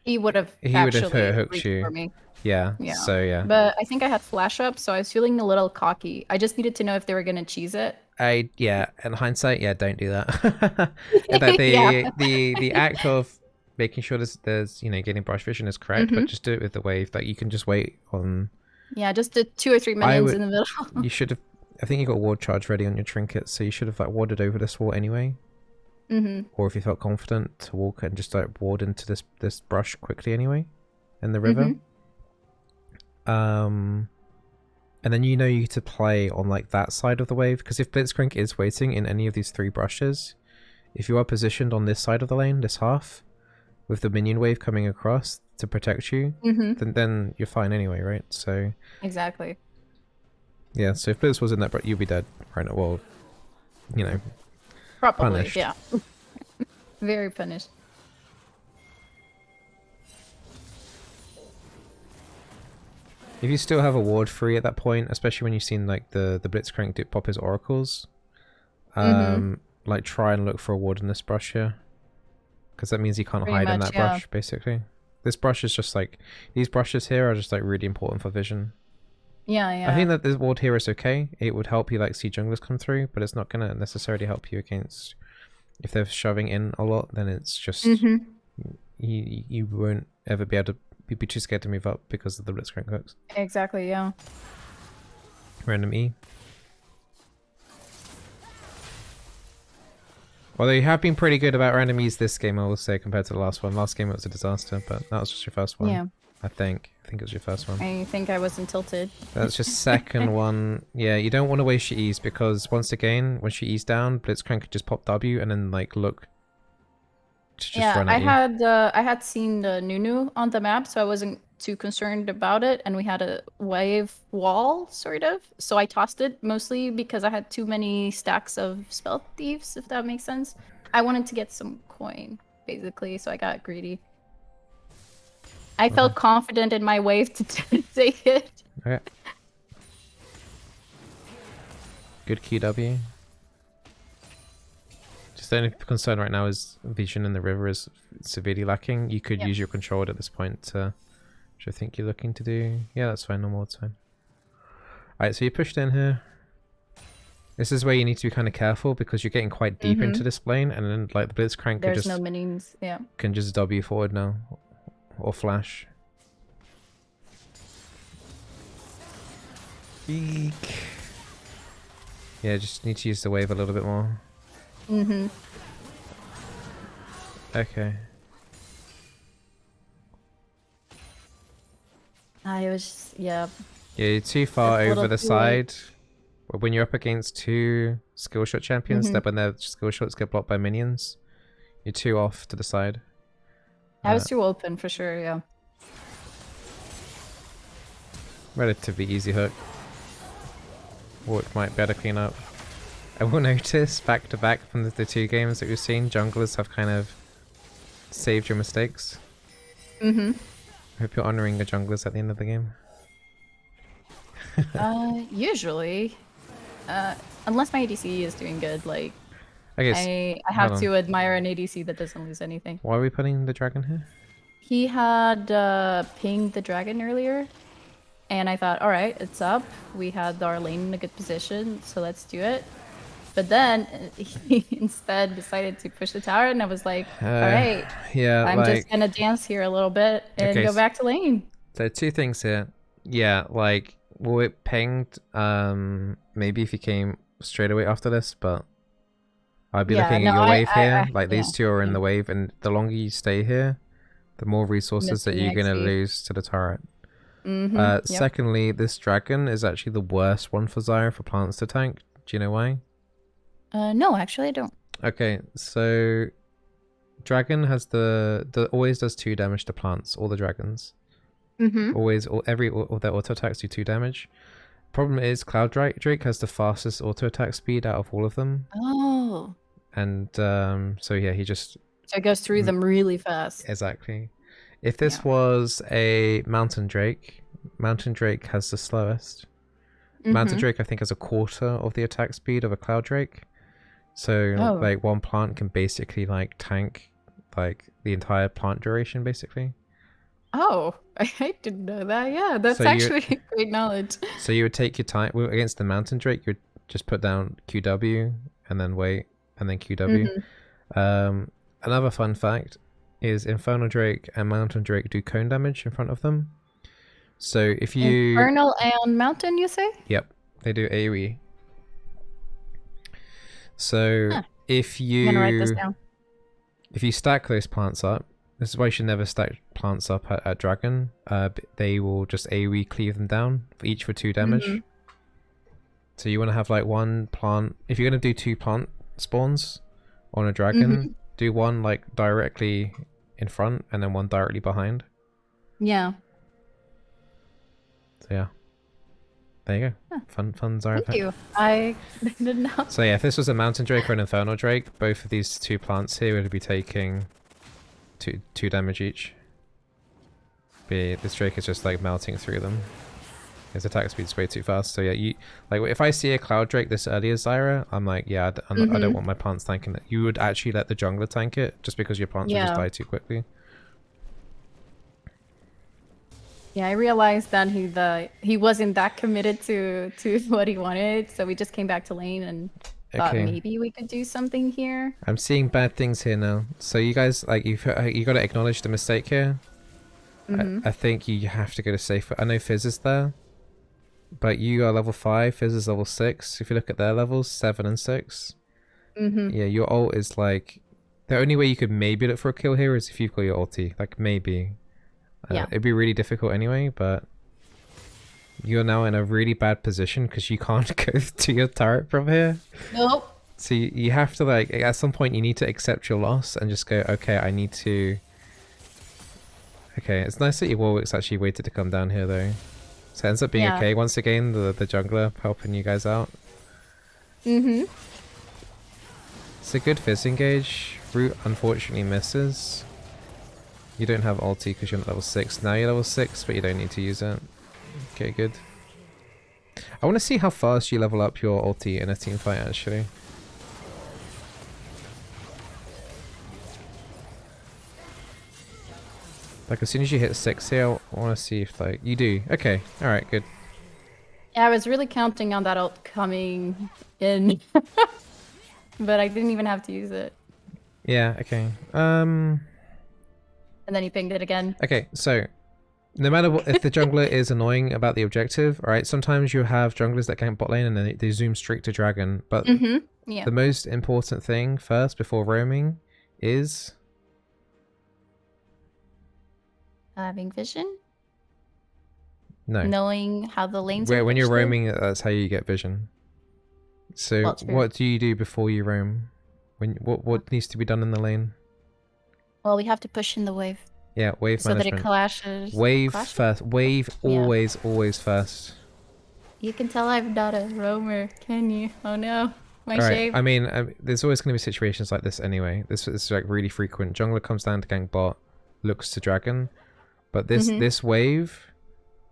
He would have hooked you. for me. Yeah, Yeah. so yeah. But I think I had flash up, so I was feeling a little cocky. I just needed to know if they were gonna cheese it. Yeah, in hindsight, yeah, don't do that. And that the act of making sure there's you know getting brush vision is correct, but just do it with the wave. Like you can just wait on. Yeah, just the 2 or 3 minions in the middle. You should have. I think you got ward charge ready on your trinket, so you should have like warded over this wall anyway. or if you felt confident to walk and just like ward into this brush quickly anyway, in the river. And then you know you to play on like that side of the wave, because if Blitzcrank is waiting in any of these 3 brushes, if you are positioned on this side of the lane, this half, with the minion wave coming across to protect you, then you're fine anyway, right? So exactly. yeah, so if Blitz was in that, you'd be dead right now. Well, you know, Probably, punished. yeah. Very punished. If you still have a ward free at that point, especially when you've seen like the Blitzcrank pop his oracles, like try and look for a ward in this brush here, because that means you can't hide in that brush. Basically, this brush is just like, these brushes here are just like really important for vision. Yeah. I think that this ward here is okay. It would help you like see junglers come through, but it's not gonna necessarily help you against, if they're shoving in a lot, then it's just you won't ever be able to. You'd be too scared to move up because of the Blitzcrank hooks. Exactly, yeah. Random E. Although you have been pretty good about random E's this game, I will say, compared to the last one. Last game it was a disaster, but that was just your first one. Yeah. I think it was your first one. I think I wasn't tilted. That's your second one. Yeah, you don't want to waste your E's, because once again, when she E's down, Blitzcrank could just pop W and then like look. Yeah, I had seen the Nunu on the map, so I wasn't too concerned about it, and we had a wave wall, sort of. So I tossed it, mostly because I had too many stacks of spell thieves, if that makes sense. I wanted to get some coin, basically, so I got greedy. I felt confident in my wave to take it. Okay. Good QW. The only concern right now is vision in the river is severely lacking. You could use your control at this point to, which I think you're looking to do. Yeah, that's fine. Normal time. Alright, so you pushed in here. This is where you need to be kind of careful, because you're getting quite deep into this lane, and then like the Blitzcrank There's no minions, can just W forward now, or flash. Eek. Yeah, just need to use the wave a little bit more. Okay. I was, yeah, you're too far over the side. When you're up against 2 skill shot champions, that when their skill shots get blocked by minions, you're too off to the side. I was too open for sure, yeah. Relatively easy hook. What might be able to clean up. I will notice back to back from the 2 games that we've seen, junglers have kind of saved your mistakes. I hope you're honoring the junglers at the end of the game. Usually, unless my ADC is doing good, like I have to admire an ADC that doesn't lose anything. Why are we putting the dragon here? He had pinged the dragon earlier, and I thought, all right, it's up. We had our lane in a good position, so let's do it. But then he instead decided to push the tower, and I was like, all right, yeah, I'm just gonna dance here a little bit and go back to lane. So 2 things here. Yeah, like, well, it pinged, maybe if you came straight away after this, but I'd be looking at your wave here. Like, these 2 are in the wave, and the longer you stay here, the more resources that you're going to lose to the turret. Secondly, this dragon is actually the worst one for Zyra for plants to tank. Do you know why? No, actually I don't. Okay, so dragon has always does 2 damage to plants, all the dragons. Always, all their auto attacks do 2 damage. Problem is, Cloud Drake has the fastest auto attack speed out of all of them. Oh. And so yeah, so it goes through them really fast. Exactly. If this was a Mountain Drake has the slowest. Mountain Drake, I think, has a quarter of the attack speed of a Cloud Drake. So like one plant can basically like tank like the entire plant duration, basically. Oh, I didn't know that. Yeah, that's actually great knowledge. So you would take your time against the Mountain Drake. You'd just put down QW and then wait and then QW. Another fun fact is Infernal Drake and Mountain Drake do cone damage in front of them. So if you Infernal and Mountain, you say? Yep, they do AoE. So if I'm gonna write this you down. stack those plants up, this is why you should never stack plants up at dragon. They will just AoE cleave them down for each for 2 damage. So you want to have like one plant. If you're gonna do 2 plant spawns on a dragon, do one like directly in front and then one directly behind. Yeah. So yeah. There you go. Huh. Fun Zyra. Thank you. I didn't know. So yeah, if this was a mountain drake or an infernal drake, both of these 2 plants here would be taking 2 damage each. But this drake is just like melting through them. His attack speed's way too fast. So yeah, you like if I see a cloud drake this early as Zyra, I'm like, yeah, I don't want my plants tanking it. You would actually let the jungler tank it just because your plants would just die too quickly. Yeah, I realized that he wasn't that committed to what he wanted, so we just came back to lane and thought maybe we could do something here. I'm seeing bad things here now. So you guys, like, you got to acknowledge the mistake here. I think you have to go to safe. I know Fizz is there, but you are level 5. Fizz is level 6. If you look at their levels, 7 and 6. Yeah, your ult is like the only way you could maybe look for a kill here is if you've got your ulti. Like maybe. It'd be really difficult anyway, but you're now in a really bad position because you can't go to your turret from here. Nope. So you have to, like, at some point you need to accept your loss and just go, okay, I need to... Okay, it's nice that your Warwick's actually waited to come down here though. So it ends up being okay. Once again, the jungler helping you guys out. It's a good Fizz engage. Root unfortunately misses. You don't have ulti because you're not level 6. Now you're level 6, but you don't need to use it. Okay, good. I want to see how fast you level up your ulti in a team fight, actually. Like, as soon as you hit 6 here, I want to see if, like, you do. Okay, alright, good. Yeah, I was really counting on that ult coming in. But I didn't even have to use it. Yeah, okay. And then he pinged it again. Okay, so no matter what, if the jungler is annoying about the objective, alright, sometimes you have junglers that gank bot lane and then they zoom straight to dragon. But the most important thing first before roaming is... Having vision? No. Knowing how the lanes are. When you're roaming, that's how you get vision. So what do you do before you roam? What needs to be done in the lane? Well, we have to push in the wave. Yeah, wave management. So that it clashes. Wave first. Wave always first. You can tell I'm not a roamer, can you? Oh no, my shave. I mean, there's always going to be situations like this anyway. This is like really frequent. Jungler comes down to gank bot, looks to dragon, but this wave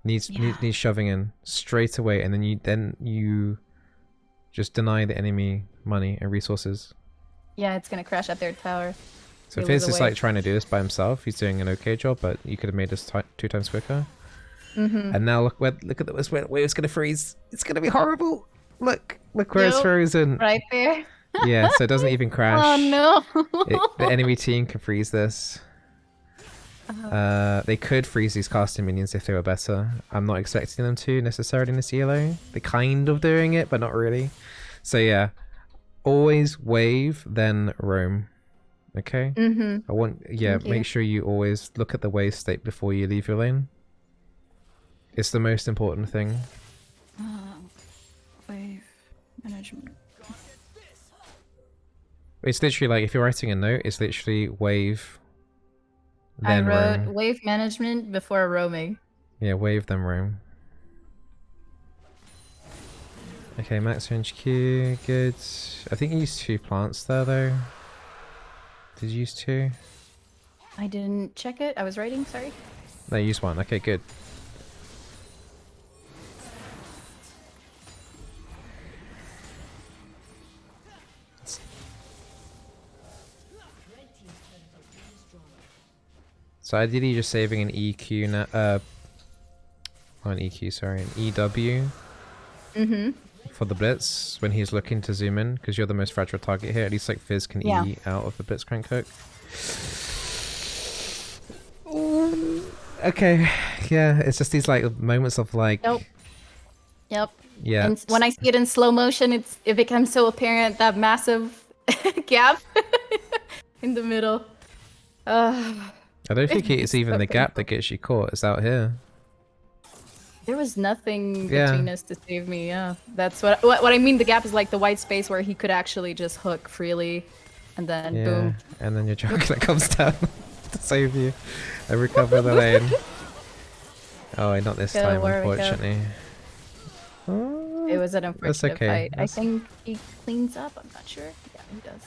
needs shoving in straight away, and then you just deny the enemy money and resources. Yeah, it's gonna crash at their tower. So Fizz is like trying to do this by himself. He's doing an okay job, but you could have made this 2 times quicker. And now look at this where it's gonna freeze. It's gonna be horrible. Look where it's frozen. Right there. Yeah, so it doesn't even crash. Oh no. The enemy team can freeze this. They could freeze these casting minions if they were better. I'm not expecting them to necessarily in this ELO. They're kind of doing it, but not really. So yeah, always wave, then roam. Okay? Make sure you always look at the wave state before you leave your lane. It's the most important thing. Wave management. It's literally like if you're writing a note, it's literally wave, then roam. I wrote wave management before roaming. Yeah, wave, then roam. Okay, max range Q, good. I think you used 2 plants there though. Did you use 2? I didn't check it. I was writing, sorry. No, you used 1. Okay, good. So ideally you're just saving an EQ now, not an EQ, sorry, an EW. For the blitz when he's looking to zoom in, because you're the most fragile target here. At least like Fizz can E out of the blitzcrank hook. Okay, yeah, it's just these like moments of like. Yep. Yeah. And when I see it in slow motion, it becomes so apparent that massive gap in the middle. I don't think it's even the gap that gets you caught. It's out here. There was nothing Yeah. between us to save me. Yeah, that's what I mean. The gap is like the white space where he could actually just hook freely, and then Yeah, boom. and then your jungler comes down to save you and recover the lane. Oh, not this Go, time, where we go. unfortunately. Oh, It was an unfortunate okay. fight. I think he cleans up. I'm not sure. Yeah, he does.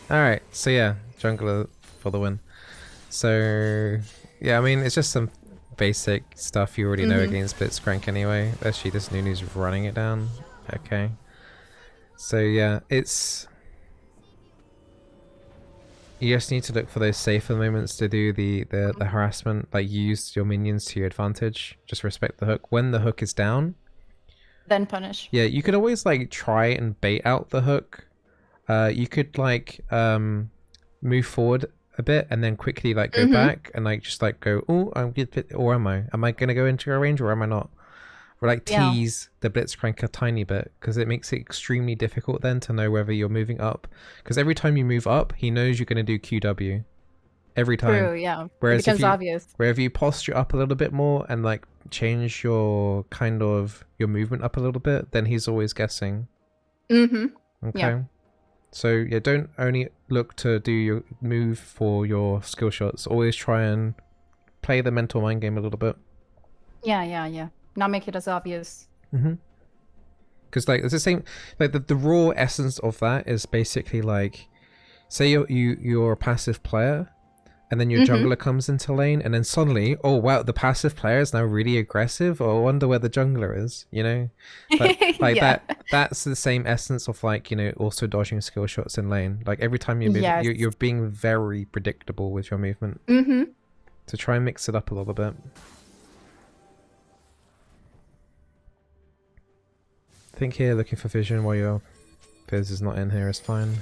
Alright, so yeah, jungler for the win. So, yeah, I mean, it's just some basic stuff you already know against Blitzcrank anyway. Actually, this Nunu's running it down. Okay. So, yeah, it's... You just need to look for those safer moments to do the harassment. Like, use your minions to your advantage. Just respect the hook. When the hook is down... Then punish. Yeah, you could always, like, try and bait out the hook. You could, like, move forward a bit and then quickly, like, go back and, like, just, like, go, oh, I'm good, or am I? Am I going to go into a range or am I not? Or, like, tease the Blitzcrank a tiny bit, because it makes it extremely difficult then to know whether you're moving up. Because every time you move up, he knows you're going to do QW. Every time. True, yeah. Whereas it becomes obvious. Wherever you posture up a little bit more and, like, change your, kind of, your movement up a little bit, then he's always guessing. Okay. Yeah. So yeah, don't only look to do your move for your skill shots. Always try and play the mental mind game a little bit. Yeah. Not make it as obvious. Because like it's the same, like the raw essence of that is basically like, say you're a passive player, and then your jungler comes into lane, and then suddenly, oh wow, the passive player is now really aggressive. Oh, I wonder where the jungler is. You know, like that's the same essence of like, you know, also dodging skill shots in lane. Like every time you move, you're being very predictable with your movement. So try and mix it up a little bit. Think here, looking for vision while your Fizz is not in here is fine.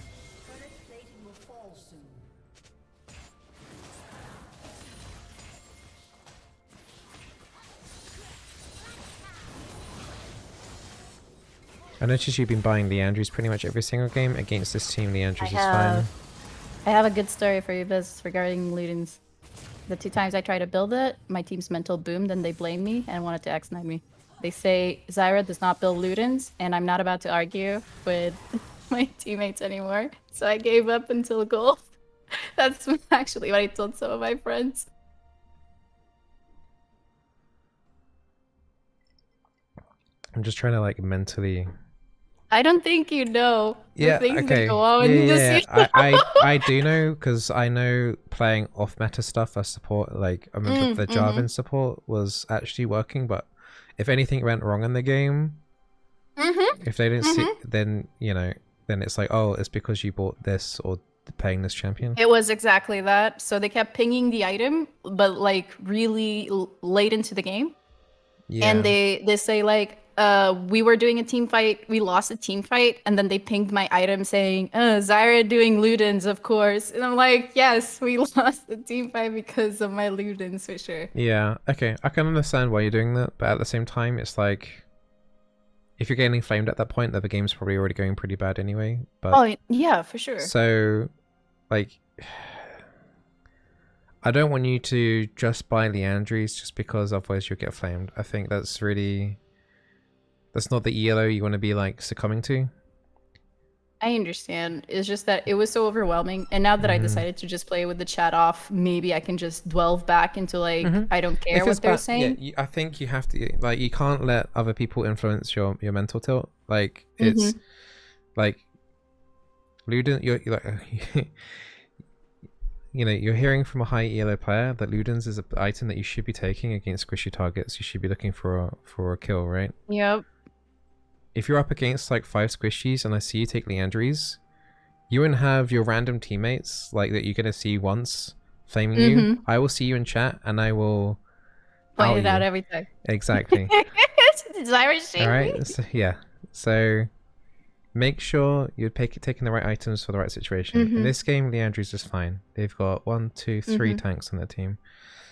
I noticed you've been buying Leandry's pretty much every single game. Against this team, Leandry's is fine. I have a good story for you, Biz, regarding Ludens. The 2 times I tried to build it, my team's mental boomed and they blamed me and wanted to X9 me. They say Zyra does not build Ludens, and I'm not about to argue with my teammates anymore. So I gave up until gold. That's actually what I told some of my friends. I'm just trying to like mentally... I don't think you know the things okay. that go on in this. I do know, because I know playing off meta stuff as support, like I remember the Jarvan support was actually working, but if anything went wrong in the game, if they didn't see, then you know, then it's like, oh, it's because you bought this or playing this champion. It was exactly that. So they kept pinging the item, but like really late into the game. Yeah. And they say like, we were doing a team fight, we lost a team fight, and then they pinged my item saying, Zyra doing Ludens, of course. And I'm like, yes, we lost the team fight because of my Ludens for sure. Yeah, okay, I can understand why you're doing that, but at the same time, it's like, if you're getting flamed at that point, then the game's probably already going pretty bad anyway. But oh, yeah, for sure. So, like, I don't want you to just buy Leandry's just because otherwise you'll get flamed. I think that's really... That's not the ELO you want to be like succumbing to. I understand. It's just that it was so overwhelming. And now that I decided to just play with the chat off, maybe I can just delve back into like, I don't care what they're saying. Yeah, I think you have to, like, you can't let other people influence your mental tilt. Like, it's like, Luden, you're like, you know, you're hearing from a high ELO player that Ludens is an item that you should be taking against squishy targets. You should be looking for a kill, right? Yep. If you're up against like 5 squishies and I see you take Leandry's, you won't have your random teammates like that you're gonna see once flaming you. I will see you in chat and I will point it out every time. Exactly. Zyra, all right. So, yeah. So make sure you're taking the right items for the right situation. In this game, Leandry's is fine. They've got 1, 2, 3 tanks on their team,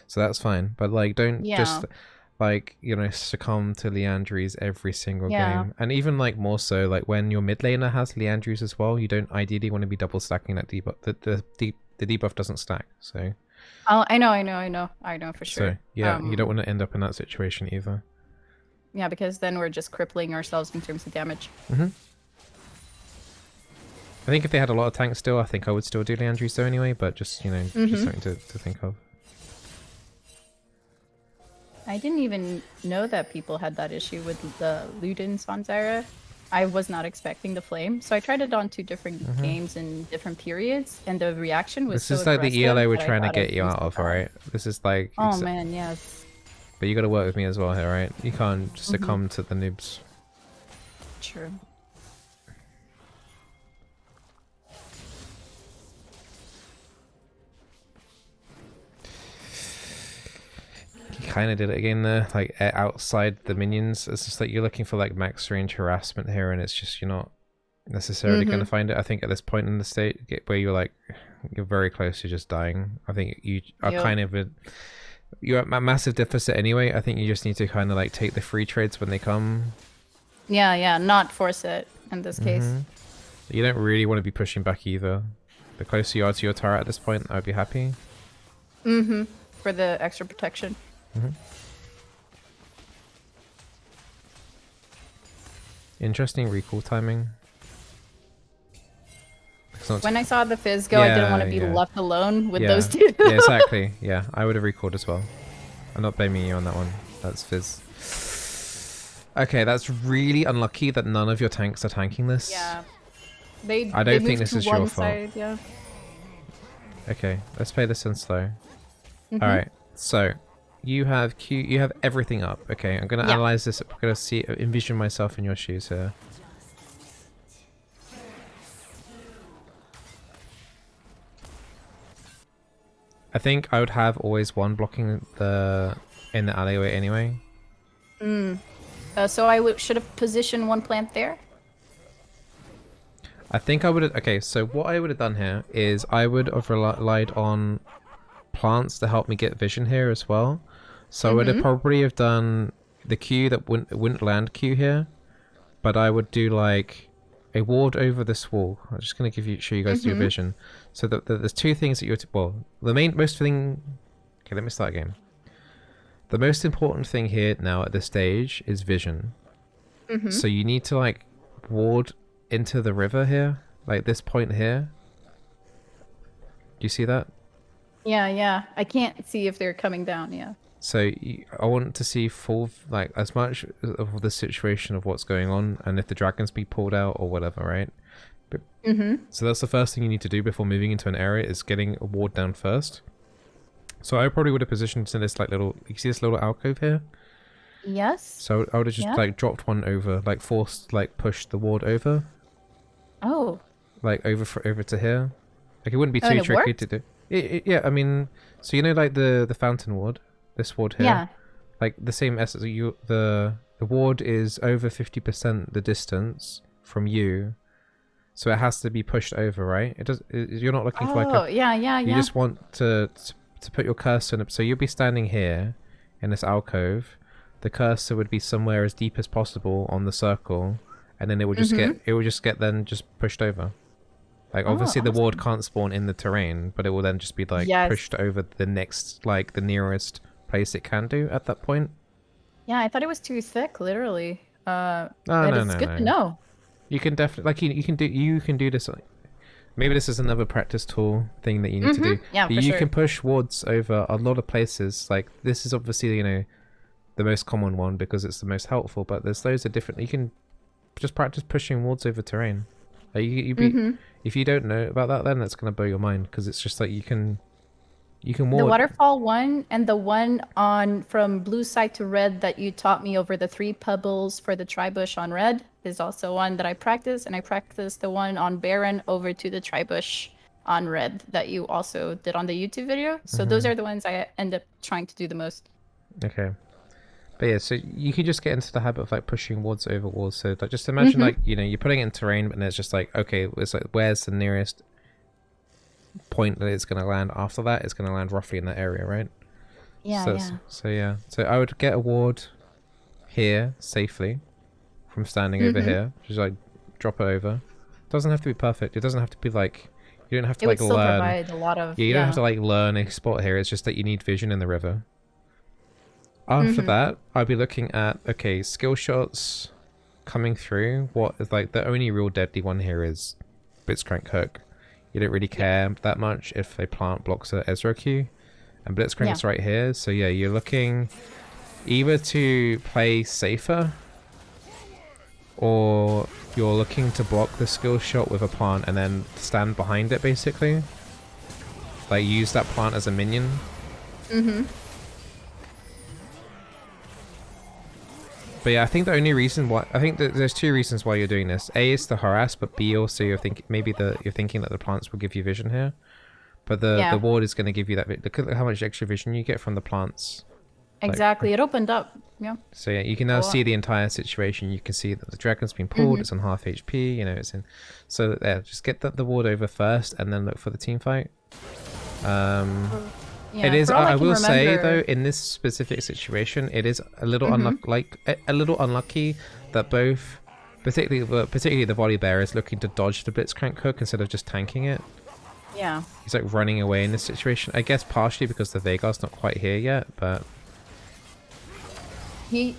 so that's fine. But like, don't just like, you know, succumb to Leandries every single Yeah. game. And even like more so, like when your mid laner has Leandries as well, you don't ideally want to be double stacking that debuff. The debuff doesn't stack, so. Oh, I know for sure. So yeah, you don't want to end up in that situation either. Yeah, because then we're just crippling ourselves in terms of damage. I think if they had a lot of tanks still, I think I would still do Leandries though anyway, but just, you know, just something to think of. I didn't even know that people had that issue with the Ludens on Zyra. I was not expecting the flame, so I tried it on 2 different games in different periods, and the reaction was This is like the ELA we're trying to get you out of, alright? This is like... Oh man, yes. But you gotta work with me as well here, right? You can't just succumb to the noobs. True. You kind of did it again there, like outside the minions. It's just like you're looking for like max range harassment here, and it's just you're not necessarily going to find it. I think at this point in the state where you're like you're very close to just dying, I think you are kind of you're at a massive deficit anyway. I think you just need to kind of like take the free trades when they come. Yeah, not force it in this case. You don't really want to be pushing back either. The closer you are to your turret at this point, I'd be happy. For the extra protection. Interesting recall timing. When I saw the Fizz go, I didn't want to be left alone with those two. Yeah, exactly. Yeah, I would have recalled as well. I'm not blaming you on that one. That's Fizz. Okay, that's really unlucky that none of your tanks are tanking this. Yeah. I don't think this is your fault. Side, yeah. Okay, let's play this in slow. Alright, so you have you have everything up. Okay, I'm gonna analyze this. I'm gonna envision myself in your shoes here. I think I would have always one blocking in the alleyway anyway. So I should have positioned one plant there. I think I would have... Okay, so what I would have done here is I would have relied on plants to help me get vision here as well. So I would have probably have done the Q that wouldn't land Q here, but I would do like a ward over this wall. I'm just going to show you guys your vision. So there's 2 things that you're... Well, the most thing... Okay, let me start again. The most important thing here now at this stage is vision. So you need to like ward into the river here, like this point here. Do you see that? Yeah. I can't see if they're coming down, yeah. So I want to see full, like, as much of the situation of what's going on, and if the dragons be pulled out or whatever, right? But, so that's the first thing you need to do before moving into an area, is getting a ward down first. So I probably would have positioned in this like little, you see this little alcove here? Yes. So I would have just like dropped one over, like forced, like pushed the ward over. Oh. Like over to here. Like it wouldn't be too tricky to do. Yeah, I mean, so you know like the fountain ward, this ward here. Yeah. Like the same essence. The ward is over 50% the distance from you, so it has to be pushed over, right? It does. You're not looking for like a. Yeah. You just want to put your cursor in. So you'll be standing here in this alcove. The cursor would be somewhere as deep as possible on the circle, and then it would just get then just pushed over. Like obviously the ward can't spawn in the terrain, but it will then just be like pushed over the next, like the nearest place it can do at that point. Yeah, I thought it was too thick, literally. No, it's good to know. You can definitely like you can do this. Like, maybe this is another practice tool thing that you need to do. Yeah, but you can push wards over a lot of places. Like this is obviously the most common one because it's the most helpful. But there's loads of different. You can just practice pushing wards over terrain. Like if you don't know about that, then that's gonna blow your mind because it's just like you can ward. The waterfall one and the one on from blue side to red that you taught me over the 3 pebbles for the tribush on red is also one that I practice, and I practice the one on Baron over to the tribush on red that you also did on the YouTube video. So those are the ones I end up trying to do the most. Okay. But yeah, so you can just get into the habit of like pushing wards over walls. So like just imagine like, you're putting it in terrain and it's just like, okay, it's like where's the nearest point that it's going to land? After that, it's going to land roughly in that area, right? Yeah, yeah. So I would get a ward here safely from standing over Mm-hmm. here. Just like drop it over. Doesn't have to be perfect. It doesn't have to be like, you don't have to It would like still learn. provide a lot of, Yeah, you don't have yeah. to like learn a spot here. It's just that you need vision in the river. After Mm-hmm. that, I'd be looking at, okay, skill shots coming through. What is like the only real deadly one here is Blitzcrank Hook. You don't really Yeah. care that much if a plant blocks a Ezra Q. And Blitzcrank's Yeah. right here. So yeah, you're looking either to play safer or you're looking to block the skill shot with a plant and then stand behind it basically. Like use that plant as a minion. Mm-hmm. But yeah, I think the only reason why I think that there's two reasons why you're doing this. A is to harass, but B also you're thinking you're thinking that the plants will give you vision here. But the Yeah. ward is going to give you that. Look at how much extra vision you get from the plants. Exactly. It opened up. Yeah. So yeah, you can A now lot. see the entire situation. You can see that the dragon's been pulled. Mm-hmm. It's on half HP. You know, it's in. So yeah, just get the ward over first, and then look for the team fight. Yeah, It is. for all I can will say remember- though, in this specific situation, it is a little Mhm. a little unlucky that both, particularly the volley bear is looking to dodge the Blitzcrank hook instead of just tanking it. Yeah. He's like running away in this situation. I guess partially because the Veigar's not quite here yet, but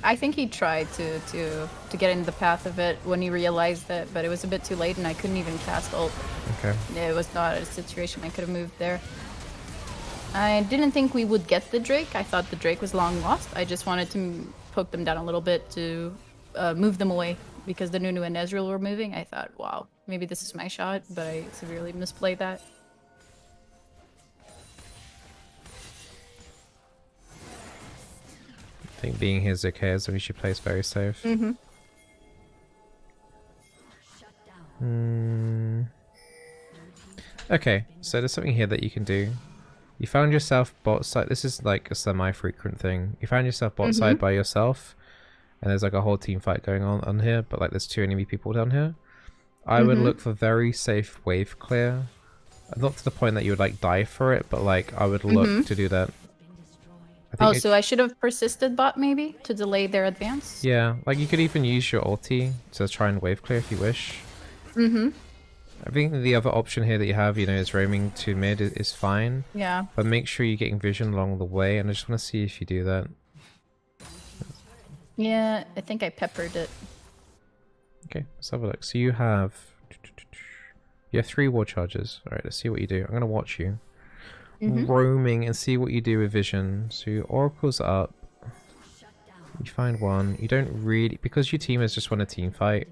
I think he tried to get in the path of it when he realized it, but it was a bit too late and I couldn't even cast ult. okay. It was not a situation I could have moved there. I didn't think we would get the Drake. I thought the Drake was long lost. I just wanted to poke them down a little bit to move them away because the Nunu and Ezreal were moving. I thought, wow, maybe this is my shot, but I severely misplayed that. I think being here is okay as long as she plays very safe. Mm-hmm. Okay, so there's something here that you can do. You found yourself bot side. This is like a semi-frequent thing. You found yourself bot side by yourself, and there's like a whole team fight going on here, but like there's two enemy people down here. I would look for very safe wave clear. Not to the point that you would like die for it, but like I would look to do that. Oh, so I should have persisted bot maybe to delay their advance? Yeah, like you could even use your ulti to try and wave clear if you wish. I think the other option here that you have, you know, is roaming to mid is fine. Yeah. But make sure you're getting vision along the way, and I just want to see if you do that. Yeah, I think I peppered it. Okay, let's have a look. So you have 3 war charges. Alright, let's see what you do. I'm going to watch you. Roaming and see what you do with vision. So your oracle's up. You find one. You don't really... Because your team has just won a team fight,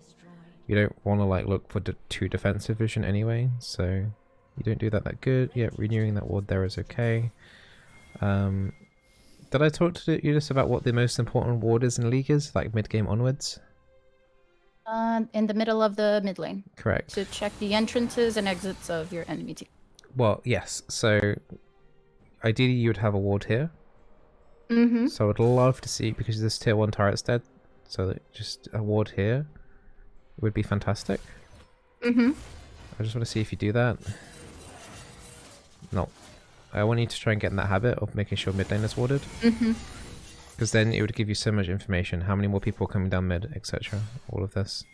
you don't want to like look for 2 defensive vision anyway. So you don't do that good. Yeah, renewing that ward there is okay. Did I talk to you just about what the most important ward is in League is? Like mid-game onwards? In the middle of the mid lane. Correct. To check the entrances and exits of your enemy team. Well, yes. So ideally you would have a ward here. So I would love to see, because this tier 1 turret's dead, so that just a ward here would be fantastic. I just want to see if you do that. No. I want you to try and get in that habit of making sure mid lane is warded. Because then it would give you so much information. How many more people are coming down mid, etc. All of this.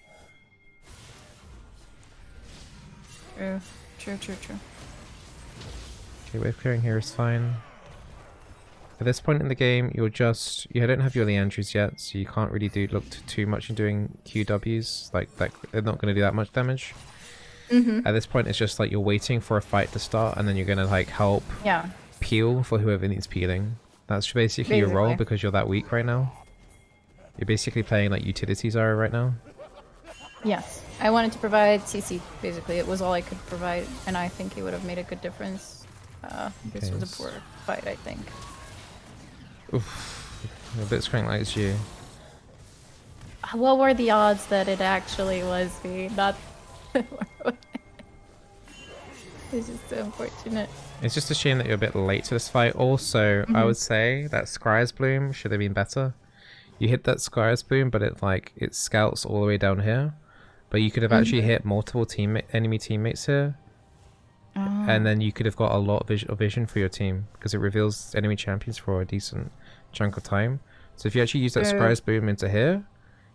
True. Okay, wave clearing here is fine. At this point in the game, you don't have your Leandries yet, so you can't really look too much in doing QWs. Like, they're not going to do that much damage. At this point, it's just like you're waiting for a fight to start, and then you're going to like help peel for whoever needs peeling. That's basically your role, because you're that weak right now. You're basically playing like utilities are right now. Yes. I wanted to provide CC, basically. It was all I could provide, and I think it would have made a good difference. This was a poor fight, I think. Oof. A bit strength likes you. What were the odds that it actually was me? Not... It's just so unfortunate. It's just a shame that you're a bit late to this fight. Also, I would say that Scryer's Bloom should have been better. You hit that Scryer's Bloom, but it scouts all the way down here. But you could have actually hit multiple enemy teammates here. And then you could have got a lot of vision for your team because it reveals enemy champions for a decent chunk of time. So if you actually use that Scry's Boom into here,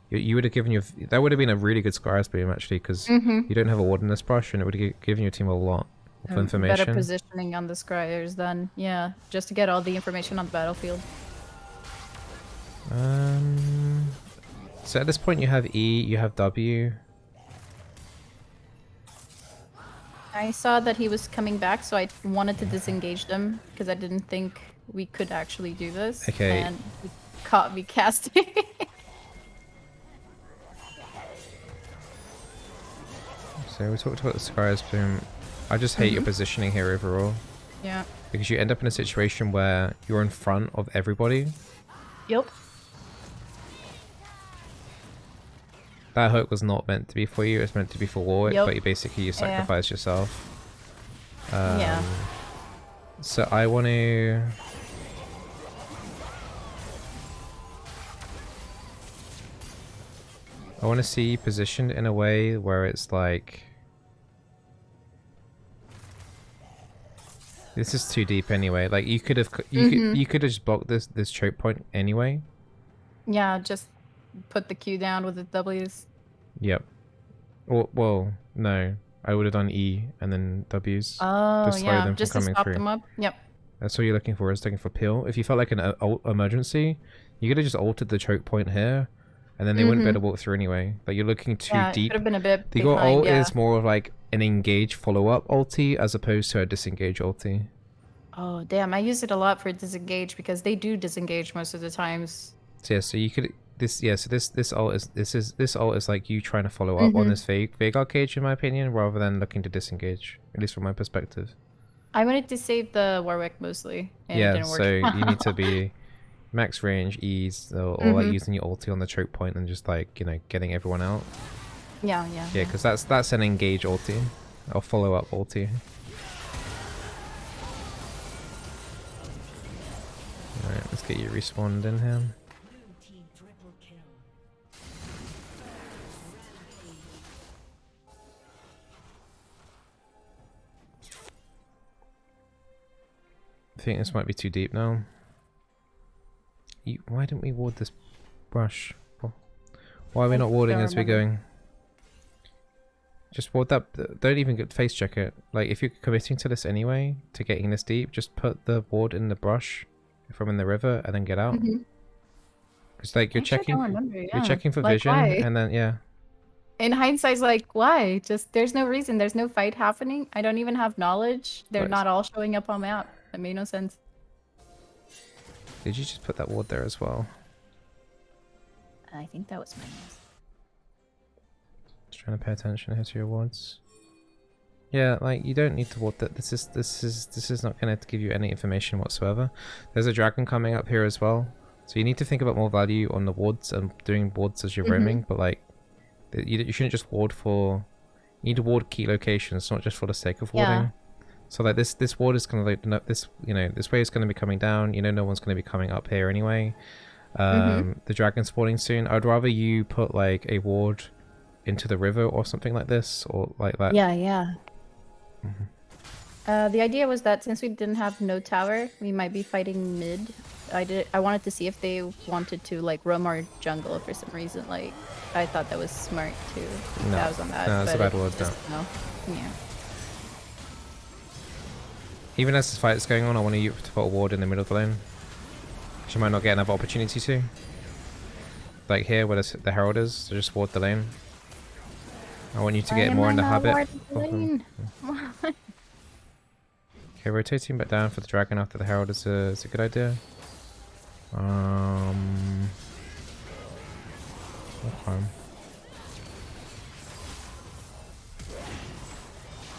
you would have given you... That would have been a really good Scry's Boom, actually, because you don't have a ward in this brush, and it would have given your team a lot of information. Better positioning on the Scryers then. Yeah, just to get all the information on the battlefield. So at this point you have E, you have W. I saw that he was coming back, so I wanted to disengage them because I didn't think we could actually do this. Okay. And he caught me casting. So we talked about the Scry's Boom. I just hate your positioning here overall. Yeah. Because you end up in a situation where you're in front of everybody. Yep. That hook was not meant to be for you, it's meant to be for Warwick, but you basically sacrifice yourself. Yeah. So I want to... see you positioned in a way where it's like... This is too deep anyway. Like you could have, you could have just blocked this choke point anyway. Yeah, just put the Q down with the W's. Yep. Or, well, no. I would have done E and then W's. Oh, to slow them just from to coming stop through. them up. Yep. That's what you're looking for, is looking for peel. If you felt like an emergency, you could have just altered the choke point here, and then they wouldn't be able to walk through anyway. Like you're looking too deep. Could have been a bit The behind, ult is more of like an engage follow-up ulti as opposed to a disengage ulti. Oh damn! I use it a lot for disengage because they do disengage most of the times. So yeah, so you could so this ult is like you trying to follow up on this Veigar cage, in my opinion, rather than looking to disengage. At least from my perspective. I wanted to save the Warwick mostly, and it didn't work. So you need to be max range, ease, or like using your ulti on the choke point and just like, you know, getting everyone out. Yeah, because that's an engage ulti or follow up ulti. Alright, let's get you respawned in here. I think this might be too deep now. Why didn't we ward this brush? Why are we not warding as we're going? Just ward that. Don't even face check it. Like, if you're committing to this anyway, to getting this deep, just put the ward in the brush from in the river and then get out. Because like you're checking for like, vision, why? and then In hindsight, like, why? Just there's no reason. There's no fight happening. I don't even have knowledge. They're not all showing up on map. That made no sense. Did you just put that ward there as well? I think that was my nose. Just trying to pay attention here to your wards. Yeah, like you don't need to ward that. This is not going to give you any information whatsoever. There's a dragon coming up here as well, so you need to think about more value on the wards and doing wards as you're roaming. But like, you shouldn't just ward for. You need to ward key locations, not just for the sake of warding. Yeah. So like this ward is going to like this, you know, this wave is going to be coming down. You know, no one's going to be coming up here anyway. The dragon's spawning soon. I'd rather you put like a ward into the river or something like this, or like that. Yeah. The idea was that since we didn't have no tower, we might be fighting mid. I wanted to see if they wanted to like roam our jungle for some reason. Like, I thought that was smart too. I was on that. No, it's a bad ward. No. Yeah. Even as this fight is going on, I want you to put a ward in the middle of the lane. She might not get another opportunity to. Like here, where the herald is, so just ward the lane. I want you to get more in the habit. Okay, rotating back down for the dragon after the herald is a good idea. Okay.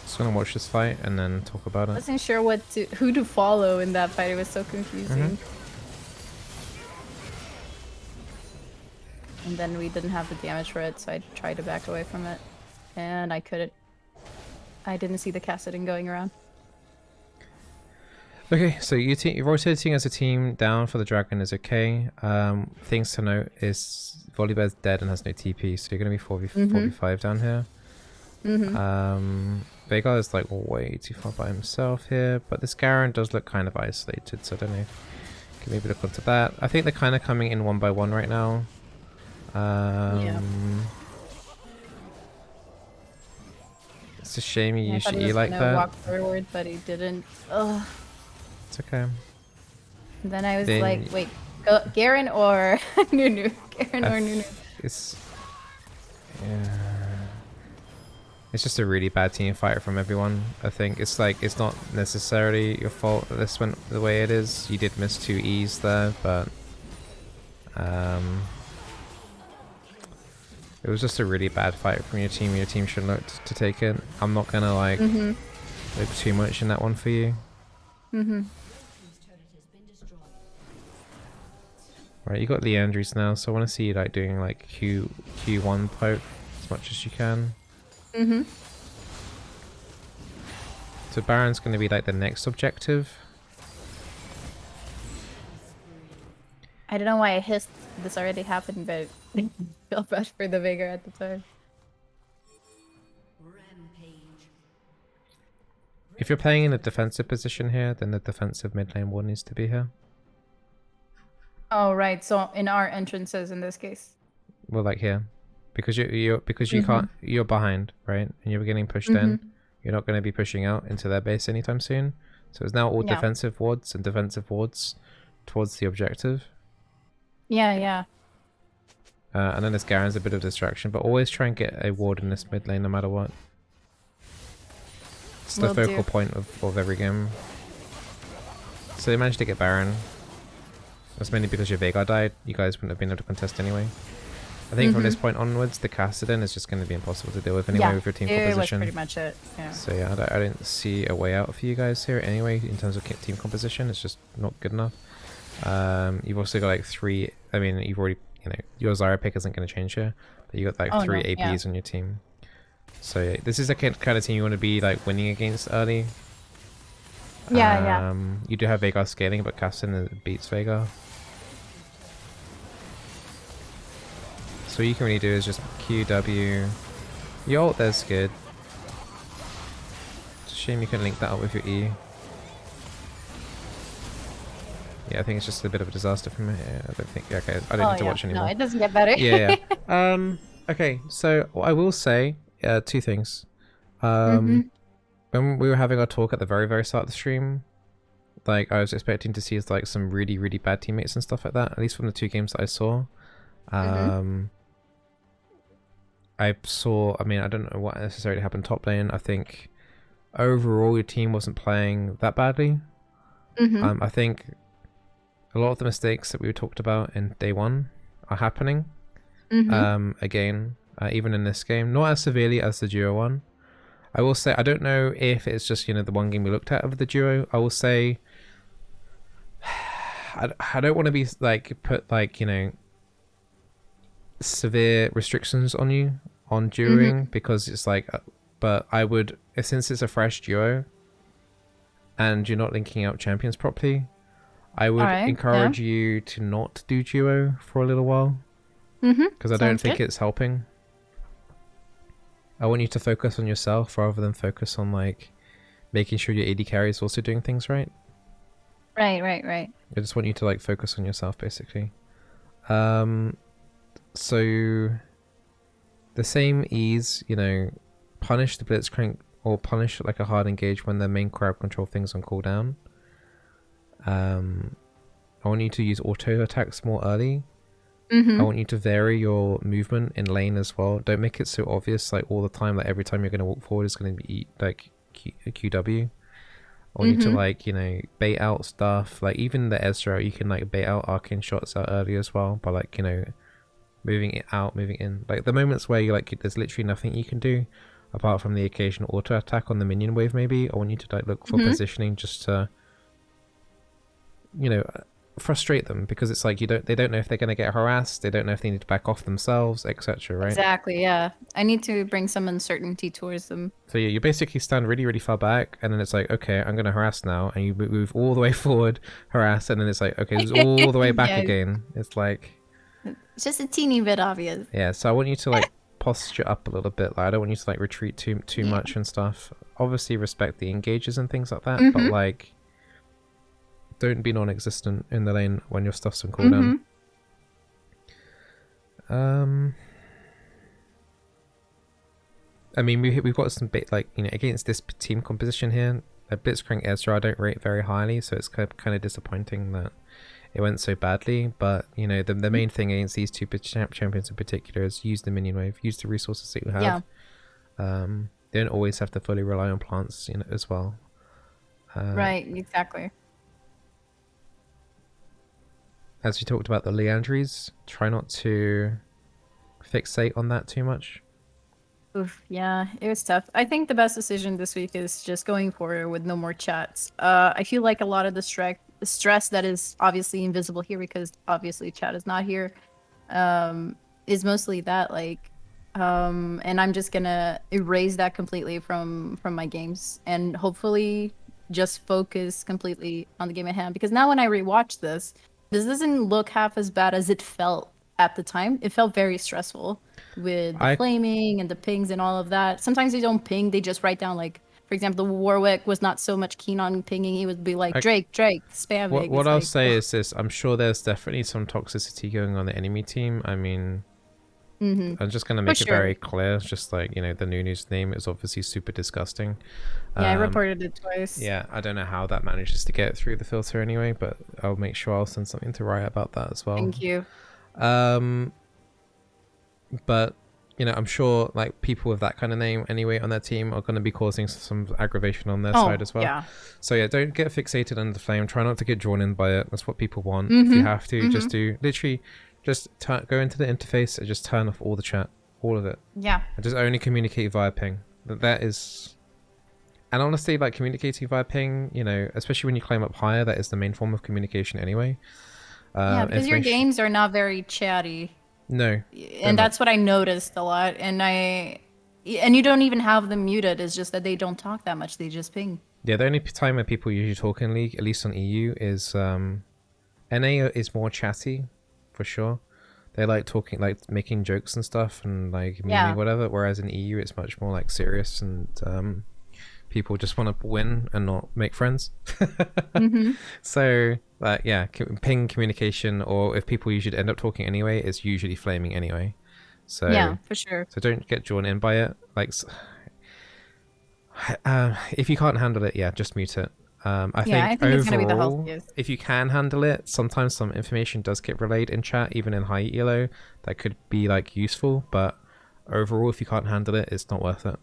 Just gonna watch this fight and then talk about it. I wasn't sure who to follow in that fight. It was so confusing. And then we didn't have the damage for it, so I tried to back away from it. And I couldn't. I didn't see the Cassidin going around. Okay, so you're rotating as a team down for the dragon is okay. Things to note is Volibear's dead and has no TP, so you're going to be 4v5 down here. Veigar is like way too far by himself here, but this Garen does look kind of isolated, so I don't know. Can maybe look onto that. I think they're kind of coming in one by one right now. Yeah. It's a shame you I use thought your he E was like gonna that. walk forward, but he didn't. Ugh. It's okay. And then I was Then like, wait, Garen or Nunu? Garen or Nunu? It's yeah. It's just a really bad team fight from everyone. I think it's like it's not necessarily your fault that this went the way it is. You did miss 2 E's there, but it was just a really bad fight from your team. Your team should look to take it. I'm not gonna like look too much in that one for you. Right, you got Leandries now, so I want to see you like doing like Q1 poke as much as you can. So Baron's going to be like the next objective. I don't know why I hissed. This already happened, but I feel bad for the Veigar at the time. If you're playing in a defensive position here, then the defensive mid lane ward needs to be here. Oh right, so in our entrances in this case. Well, like here, because you can't, you're behind, right, and you're getting pushed in. You're not going to be pushing out into their base anytime soon. So it's now all defensive wards and defensive wards towards the objective. Yeah. And then this Garen's a bit of distraction, but always try and get a ward in this mid lane no matter what. It's the focal point of every game. So they managed to get Baron. That's mainly because your Veigar died. You guys wouldn't have been able to contest anyway. I think from this point onwards, the Kassadin is just going to be impossible to deal with anyway with your team composition. Yeah, was pretty much it. Yeah. So yeah, I don't see a way out for you guys here anyway in terms of team composition. It's just not good enough. You've also got like 3. I mean, you've already, your Zyra pick isn't going to change here, but you got like 3 APs on your team. So yeah, this is the kind of team you want to be like winning against early. Yeah. You do have Veigar scaling, but Kassadin beats Veigar. So what you can really do is just QW. Your ult there's good. It's a shame you can link that up with your E. Yeah, I think it's just a bit of a disaster from here. I don't think. Yeah, okay, I don't need to watch anymore. No, it doesn't get better. Yeah. Okay, so I will say 2 things. When we were having our talk at the very, very start of the stream, like I was expecting to see like some really, really bad teammates and stuff like that. At least from the 2 games that I saw. I saw, I mean, I don't know what necessarily happened top lane. I think overall your team wasn't playing that badly. I think a lot of the mistakes that we talked about in day 1 are happening. Again, even in this game, not as severely as the duo one. I will say, I don't know if it's just, the one game we looked at of the duo. I will say, I don't want to be like, put like, severe restrictions on you on duoing because it's like, but I would, since it's a fresh duo and you're not linking out champions properly, I would encourage you to not do duo for a little while because I don't think it's helping. I want you to focus on yourself rather than focus on like making sure your AD carry is also doing things right. Right. I just want you to like focus on yourself basically. So the same ease, punish the Blitzcrank or punish like a hard engage when the main crowd control things on cooldown. I want you to use auto attacks more early. I want you to vary your movement in lane as well. Don't make it so obvious like all the time, like every time you're going to walk forward is going to be like QW. I want you to like, bait out stuff. Like even the Ezra, you can like bait out arcane shots out early as well by like, moving it out, moving in. Like the moments where you like, there's literally nothing you can do apart from the occasional auto attack on the minion wave maybe. I want you to like look for positioning just to, frustrate them because it's like they don't know if they're going to get harassed, they don't know if they need to back off themselves, etc. Right? Exactly. Yeah, I need to bring some uncertainty towards them. So yeah, you basically stand really, really far back, and then it's like, okay, I'm going to harass now, and you move all the way forward, harass, and then it's like, okay, it's all the way back again. It's like it's just a teeny bit obvious. Yeah, so I want you to like posture up a little bit. Like, I don't want you to like retreat too much and stuff. Obviously respect the engages and things like that, but like don't be non-existent in the lane when your stuff's on cooldown. I mean, we've got some bit like, you know, against this team composition here, Blitzcrank Ezra I don't rate very highly, so it's kind of disappointing that it went so badly. But you know, the main thing against these two champions in particular is use the minion wave, use the resources that you have. They don't always have to fully rely on plants, you know, as well. Right, exactly. As we talked about the Leandries, try not to fixate on that too much. Oof, yeah, it was tough. I think the best decision this week is just going forward with no more chats. I feel like a lot of the stress that is obviously invisible here, because obviously chat is not here, is mostly that, like, and I'm just gonna erase that completely from my games and hopefully just focus completely on the game at hand. Because now when I rewatch this doesn't look half as bad as it felt at the time. It felt very stressful with the flaming and the pings and all of that. Sometimes they don't ping, they just write down, like, for example, Warwick was not so much keen on pinging. He would be like, Drake, spam it. What I'll say is this: I'm sure there's definitely some toxicity going on the enemy team. I mean, I'm just gonna make it very clear. It's just like, you know, the Nunu's name is obviously super disgusting. Yeah, I reported it twice. Yeah, I don't know how that manages to get through the filter anyway, but I'll make sure I'll send something to Riot about that as well. Thank you. But you know, I'm sure like people with that kind of name anyway on their team are going to be causing some aggravation on their side as well. Yeah. So yeah, don't get fixated under the flame. Try not to get drawn in by it. That's what people want. If you have to, just do literally just go into the interface and just turn off all the chat, all of it. Yeah. And just only communicate via ping. That is. And honestly, like communicating via ping, you know, especially when you climb up higher, that is the main form of communication anyway. Yeah, because your games are not very chatty. No. And that's what I noticed a lot. And you don't even have them muted. It's just that they don't talk that much. They just ping. Yeah, the only time when people usually talk in League, at least on EU, is NA is more chatty, for sure. They like talking, like making jokes and stuff and like memeing, whatever. Whereas in EU, it's much more like serious and people just want to win and not make friends. So yeah, ping communication, or if people usually end up talking anyway, it's usually flaming anyway. So yeah, for sure. So don't get drawn in by it. Like if you can't handle it, yeah, just mute it. I think overall, it's gonna be the healthiest. If you can handle it, sometimes some information does get relayed in chat, even in high elo, that could be like useful. But overall, if you can't handle it, it's not worth it.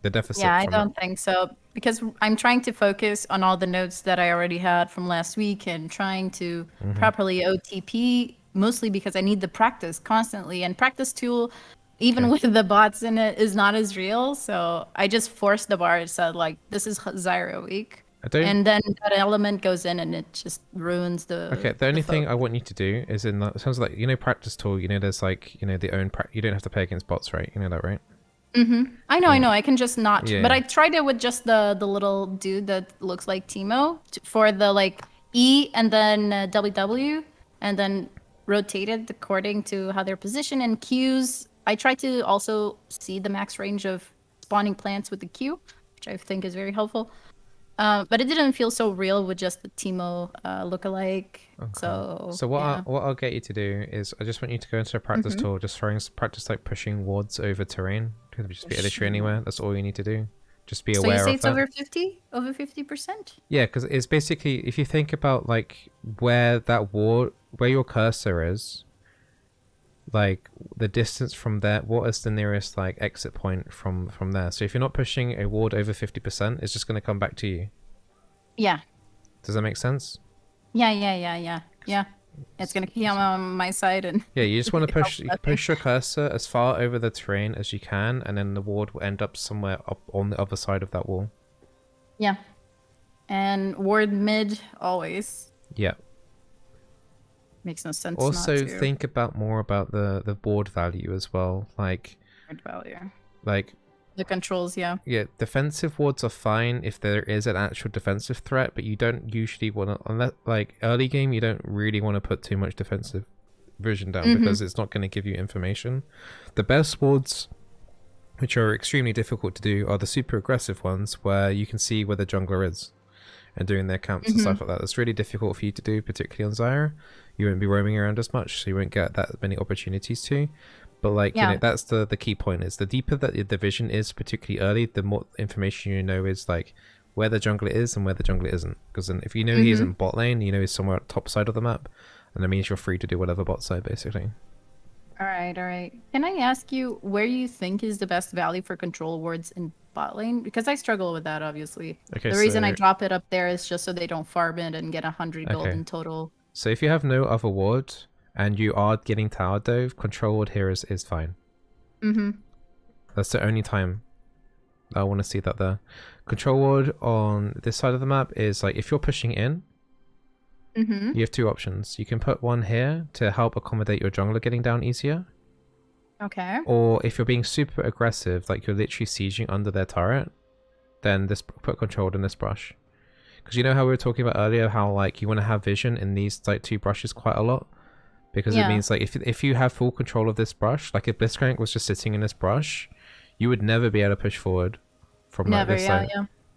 The deficit. Yeah, I don't think so, because I'm trying to focus on all the notes that I already had from last week and trying to properly OTP, mostly because I need the practice constantly, and practice tool, even with the bots in it, is not as real. So I just forced the bar. It said like, this is Zyra week. And then that element goes in and it just ruins the. Okay, the only thing I want you to do is in that, it sounds like, you know, practice tool, you know, there's like, you know, you don't have to pay against bots, right? You know that, right? I know. I can just not. Yeah. But I tried it with just the little dude that looks like Teemo for the like E and then WW, and then rotated according to how they're positioned, and Qs. I tried to also see the max range of spawning plants with the Q, which I think is very helpful. But it didn't feel so real with just the Teemo lookalike. Okay. So what I'll get you to do is I just want you to go into a practice tool, just practice like pushing wards over terrain. It could just be literally anywhere. That's all you need to do. Just be aware of that. So you say it's over 50%? Yeah, because it's basically, if you think about like where your cursor is, like the distance from there, what is the nearest like exit point from there? So if you're not pushing a ward over 50%, it's just going to come back to you. Yeah. Does that make sense? Yeah. It's going to come on my side, and yeah, you just want to push your cursor as far over the terrain as you can, and then the ward will end up somewhere up on the other side of that wall. Yeah. And ward mid always. Yeah. Makes no sense. Also, think more about the board value as well. Like board value. Like the controls, yeah. Yeah, defensive wards are fine if there is an actual defensive threat, but you don't usually want to, unless like early game, you don't really want to put too much defensive vision down because it's not going to give you information. The best wards, which are extremely difficult to do, are the super aggressive ones where you can see where the jungler is and doing their camps and stuff like that. That's really difficult for you to do, particularly on Zyra. You won't be roaming around as much, so you won't get that many opportunities to. But like, you know, that's the key point, is the deeper that the vision is, particularly early, the more information you know is like where the jungler is and where the jungler isn't. Because then if you know he's in bot lane, you know he's somewhere at the top side of the map, and that means you're free to do whatever bot side, basically. All right, all right. Can I ask you where you think is the best value for control wards in bot lane? Because I struggle with that, obviously. Okay, The reason I drop it up there is just so they don't farm it and get 100 gold in total. So if you have no other ward and you are getting tower dove, control ward here is fine. That's the only time I want to see that there. Control ward on this side of the map is like, if you're pushing in, you have two options. You can put one here to help accommodate your jungler getting down easier. Okay. Or if you're being super aggressive, like you're literally sieging under their turret, then this put control ward in this brush. Because you know how we were talking about earlier, how like you want to have vision in these like two brushes quite a lot? Because it means like if you have full control of this brush, like if Blitzcrank was just sitting in this brush, you would never be able to push forward from like this side.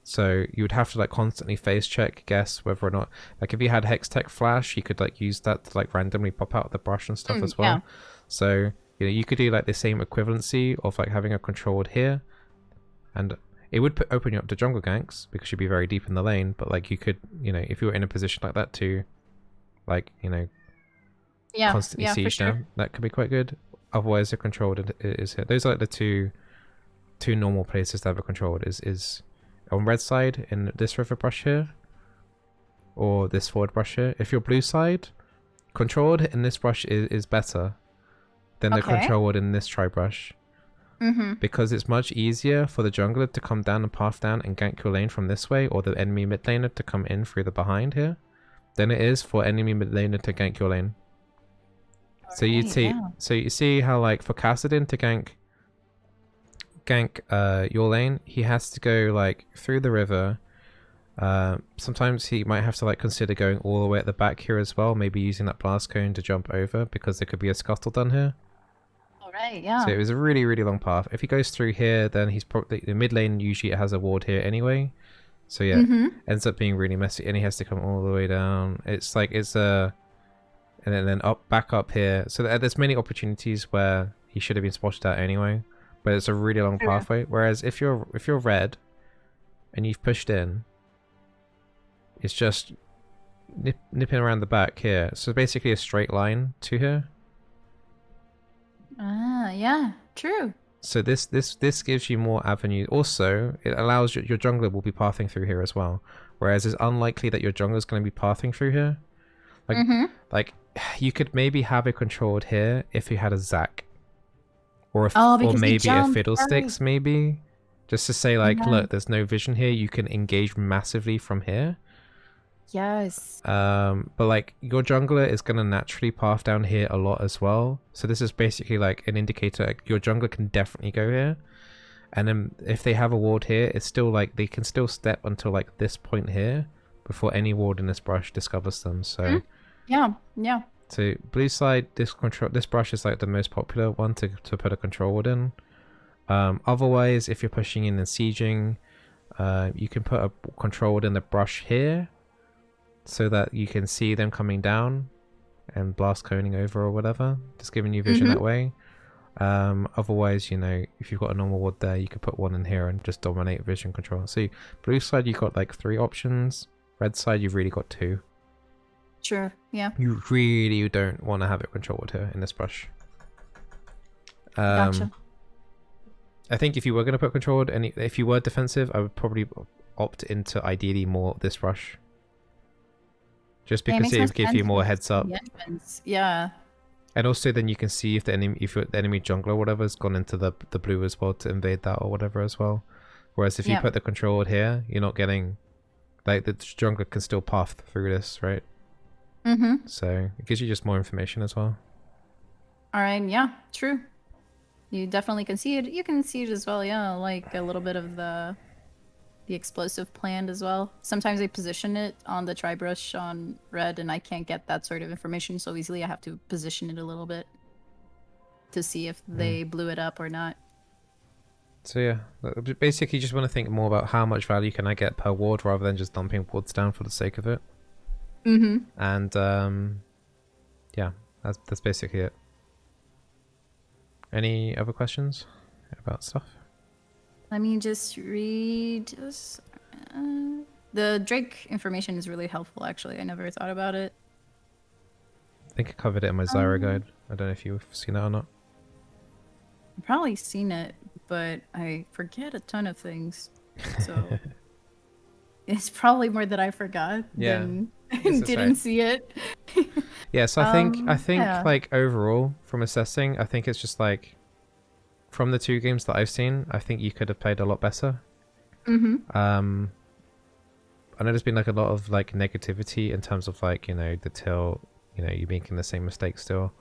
So you would have to like constantly phase check, guess whether or not, like if you had Hex Tech Flash, you could like use that to like randomly pop out of the brush and stuff as well. So you know, you could do like the same equivalency of like having a controlled here, and it would open you up to jungle ganks because you'd be very deep in the lane. But like you could, you know, if you were in a position like that to, like, you know, constantly siege down, that could be quite good. Otherwise, the controlled is here. Those are like the two normal places to have a controlled is on red side in this river brush here, or this forward brush here. If you're blue side, controlled in this brush is better than the controlled in this tri brush. Because it's much easier for the jungler to come down and path down and gank your lane from this way, or the enemy mid laner to come in through the behind here, than it is for enemy mid laner to gank your lane. So you'd see, so you see how like for Kassadin to gank your lane, he has to go like through the river. Sometimes he might have to like consider going all the way at the back here as well, maybe using that blast cone to jump over because there could be a scuttle done here. Right, So it was a really, really long path. If he goes through here, then he's probably the mid lane usually has a ward here anyway. So yeah, ends up being really messy, and he has to come all the way down. It's like it's a, and then up back up here. So there's many opportunities where he should have been spotted out anyway, but it's a really long pathway. Whereas if you're red, and you've pushed in, it's just nipping around the back here. So basically a straight line to here. Yeah, true. So this gives you more avenues. Also, it allows your jungler will be pathing through here as well. Whereas it's unlikely that your jungler is going to be pathing through here. Like, like you could maybe have it controlled here if you had a Zac, or or maybe a Fiddlesticks, maybe just to say like, look, there's no vision here. You can engage massively from here. Yes. But like your jungler is gonna naturally path down here a lot as well. So this is basically like an indicator. Like, your jungler can definitely go here, and then if they have a ward here, it's still like they can still step until like this point here before any ward in this brush discovers them. So yeah. So blue side, this brush is like the most popular one to put a control ward in. Otherwise, if you're pushing in and sieging, you can put a control ward in the brush here, so that you can see them coming down and blast coning over or whatever, just giving you vision that way. Otherwise, you know, if you've got a normal ward there, you could put one in here and just dominate vision control. So blue side, you've got like 3 options. Red side, you've really got 2. Sure, yeah. You really don't want to have it controlled here in this brush. Gotcha. I think if you were going to put controlled, and if you were defensive, I would probably opt into ideally more this brush. Just because it would give you more heads up. Yeah. And also then you can see if the enemy jungler or whatever has gone into the blue as well to invade that or whatever as well. Whereas if you put the control here, you're not getting, like, the jungler can still path through this, right? So it gives you just more information as well. Alright, yeah, true. You definitely can see it. You can see it as well, yeah, like a little bit of the the explosive plant as well. Sometimes I position it on the tri-brush on red, and I can't get that sort of information so easily. I have to position it a little bit to see if they blew it up or not. So yeah, basically, you just want to think more about how much value can I get per ward rather than just dumping wards down for the sake of it. And yeah, that's basically it. Any other questions about stuff? Let me just read this. The Drake information is really helpful, actually. I never thought about it. I think I covered it in my Zyra guide. I don't know if you've seen it or not. I've probably seen it, but I forget a ton of things. So it's probably more that I forgot than didn't see it. Yeah, so I think yeah. like overall from assessing, I think it's just like from the 2 games that I've seen, I think you could have played a lot better. I know there's been like a lot of like negativity in terms of like, you know, the till, you know, you making the same mistake still,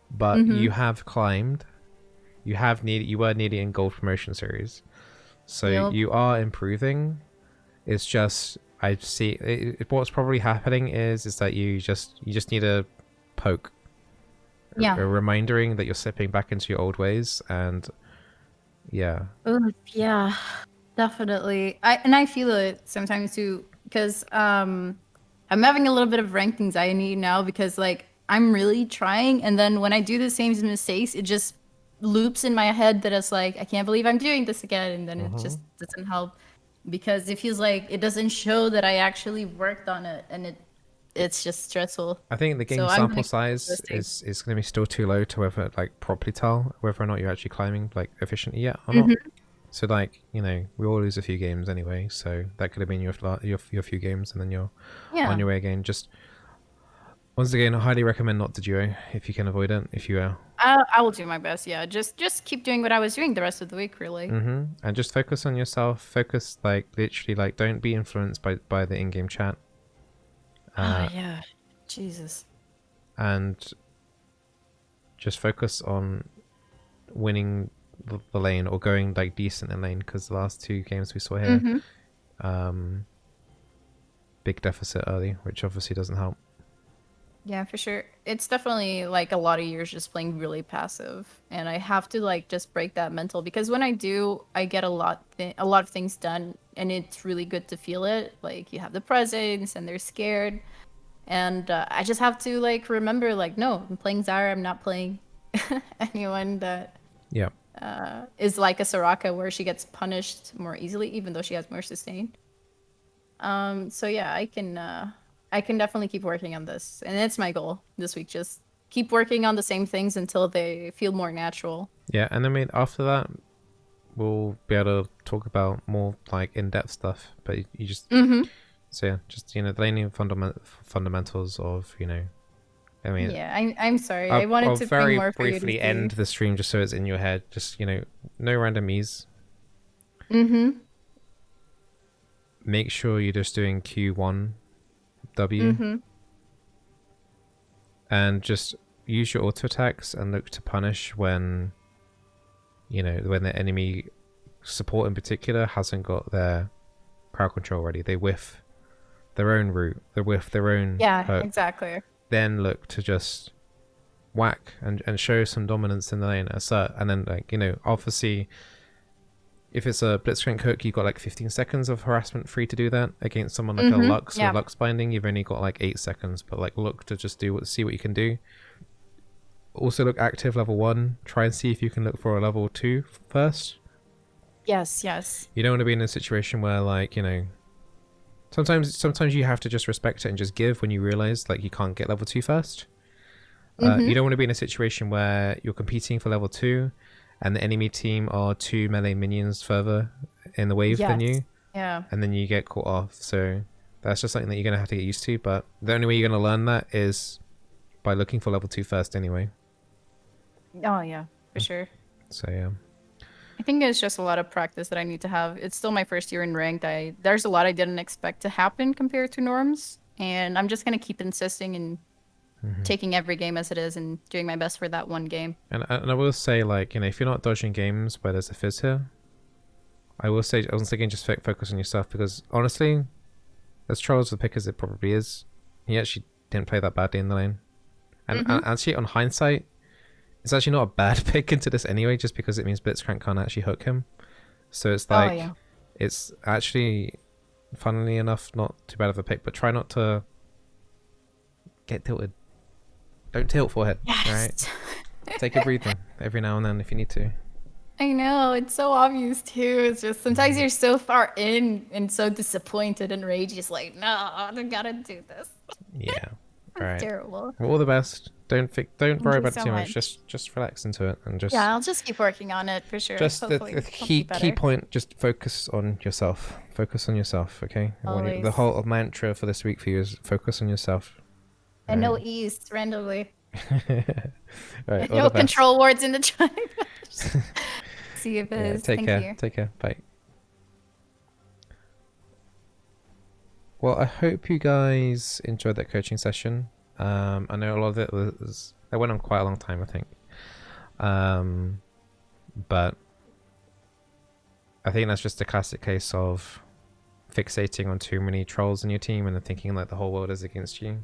but you have climbed. You were nearly in gold promotion series, so you are improving. It's just I see what's probably happening is that you just need a poke, a remindering that you're slipping back into your old ways, and yeah. Yeah, definitely. I feel it sometimes too because I'm having a little bit of ranked anxiety now because like I'm really trying, and then when I do the same mistakes, it just loops in my head that it's like I can't believe I'm doing this again, and then it just doesn't help because it feels like it doesn't show that I actually worked on it, and it's just stressful. I think the game So I'm sample gonna keep size listing. is going to be still too low to whether like properly tell whether or not you're actually climbing like efficiently yet or not. So like, you know, we all lose a few games anyway, so that could have been your few games, and then you're on your way again. Just once again, I highly recommend not to duo if you can avoid it. If you are, I will do my best. Yeah, just keep doing what I was doing the rest of the week, really. and just focus on yourself. Focus like literally, like don't be influenced by the in-game chat. Yeah, Jesus. And just focus on winning the lane or going like decent in lane, because the last 2 games we saw here, big deficit early, which obviously doesn't help. Yeah, for sure. It's definitely like a lot of years just playing really passive, and I have to like just break that mental because when I do, I get a lot of things done, and it's really good to feel it. Like you have the presence, and they're scared, and I just have to like remember, like, no, I'm playing Zyra. I'm not playing anyone that is like a Soraka where she gets punished more easily, even though she has more sustain. So yeah, I can definitely keep working on this. And it's my goal this week. Just keep working on the same things until they feel more natural. Yeah, and then after that, we'll be able to talk about more like in-depth stuff. But you just so yeah, just, you know, the laning fundamentals of, you know, I mean, yeah, I'm sorry. I wanted I'll to bring very more for you to briefly see. end the stream just so it's in your head. Just, you know, no random E's. Make sure you're just doing Q1 W. And just use your auto attacks and look to punish when, you know, when the enemy support in particular hasn't got their crowd control ready. They whiff their own route, they whiff their own hook. Exactly. Then look to just whack and show some dominance in the lane, assert, and then, like, you know, obviously if it's a blitzcrank hook, you've got like 15 seconds of harassment free to do that. Against someone like a Lux or Lux binding, you've only got like 8 seconds, but like look to just see what you can do. Also look active level 1, try and see if you can look for a level 2 first. Yes. You don't want to be in a situation where, like, you know, sometimes you have to just respect it and just give when you realize like you can't get level 2 first. You don't want to be in a situation where you're competing for level 2 and the enemy team are 2 melee minions further in the wave than you. Yeah. And then you get caught off. So that's just something that you're going to have to get used to. But the only way you're going to learn that is by looking for level 2 first anyway. Oh, yeah, for sure. So, yeah. I think it's just a lot of practice that I need to have. It's still my first year in ranked. There's a lot I didn't expect to happen compared to norms. And I'm just going to keep insisting and taking every game as it is and doing my best for that one game. And I will say, like, you know, if you're not dodging games where there's a fizz here, I will say, I was thinking just focus on yourself, because honestly, as Charles the pick as it probably is, he actually didn't play that badly in the lane. And actually, on hindsight, it's actually not a bad pick into this anyway, just because it means Blitzcrank can't actually hook him. So it's like, it's actually, funnily enough, not too bad of a pick, but try not to get tilted. Don't tilt forehead, alright? Take a breather every now and then if you need to. I know, it's so obvious too. It's just sometimes you're so far in and so disappointed and rage, just like, no, I gotta do this. Yeah. Alright. Terrible. Well, all the best. Don't worry about it so too much. Just relax into it and just. Yeah, I'll just keep working on it for sure. Just the key point. Just focus on yourself. Focus on yourself. Okay. The whole mantra for this week for you is focus on yourself. And no E's randomly. Right. No control words in the tribe. See you, Biz. Yeah, take care. Take care. Bye. Well, I hope you guys enjoyed that coaching session. I know a lot of it went on quite a long time, I think. But I think that's just a classic case of fixating on too many trolls in your team and then thinking like the whole world is against you.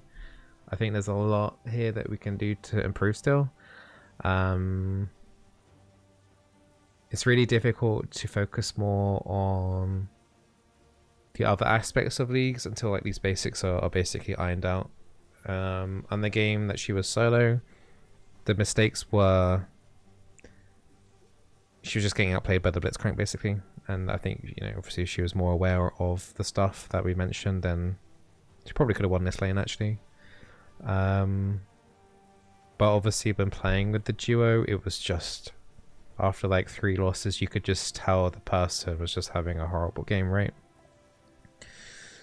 I think there's a lot here that we can do to improve still. It's really difficult to focus more on the other aspects of leagues until like these basics are basically ironed out. On the game that she was solo, the mistakes were she was just getting outplayed by the Blitzcrank basically, and I think, you know, obviously if she was more aware of the stuff that we mentioned, then she probably could have won this lane actually. But obviously when playing with the duo, it was just after like 3 losses you could just tell the person was just having a horrible game, right?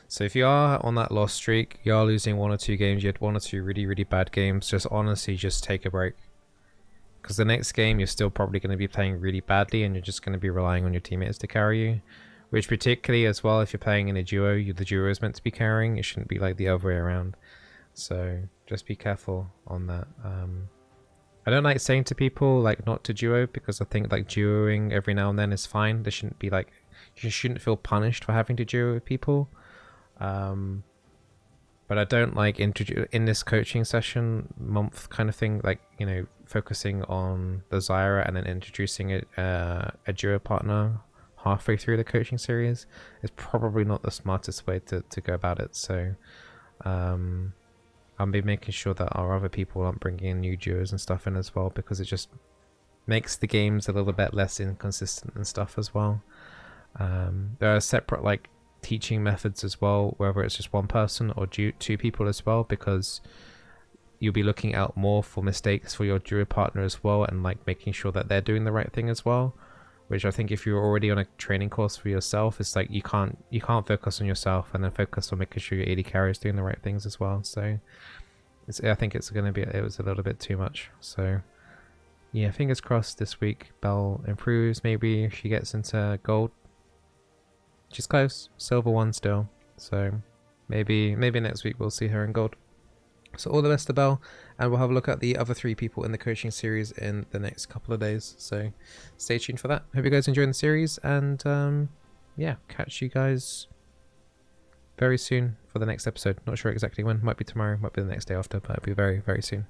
So if you are on that loss streak, you are losing 1 or 2 games, you had 1 or 2 really bad games, just honestly just take a break. Because the next game you're still probably going to be playing really badly and you're just going to be relying on your teammates to carry you. Which particularly as well, if you're playing in a duo, the duo is meant to be carrying, it shouldn't be like the other way around. So just be careful on that. I don't like saying to people like not to duo, because I think like duoing every now and then is fine. There shouldn't be like, you shouldn't feel punished for having to duo with people. But I don't like in this coaching session month kind of thing, like, you know, focusing on the Zyra and then introducing a duo partner halfway through the coaching series is probably not the smartest way to go about it. So I'll be making sure that our other people aren't bringing in new duos and stuff in as well, because it just makes the games a little bit less inconsistent and stuff as well. There are separate like teaching methods as well, whether it's just one person or 2 people as well, because you'll be looking out more for mistakes for your duo partner as well, and like making sure that they're doing the right thing as well. Which I think if you're already on a training course for yourself, it's like you can't focus on yourself and then focus on making sure your AD carry is doing the right things as well. So I think it was a little bit too much. So yeah, fingers crossed this week Belle improves. Maybe she gets into gold. She's close, silver 1 still. So maybe next week we'll see her in gold. So all the best to Belle, and we'll have a look at the other 3 people in the coaching series in the next couple of days. So stay tuned for that. Hope you guys enjoying the series, and yeah, catch you guys very soon for the next episode. Not sure exactly when. Might be tomorrow, might be the next day after, but it'll be very soon.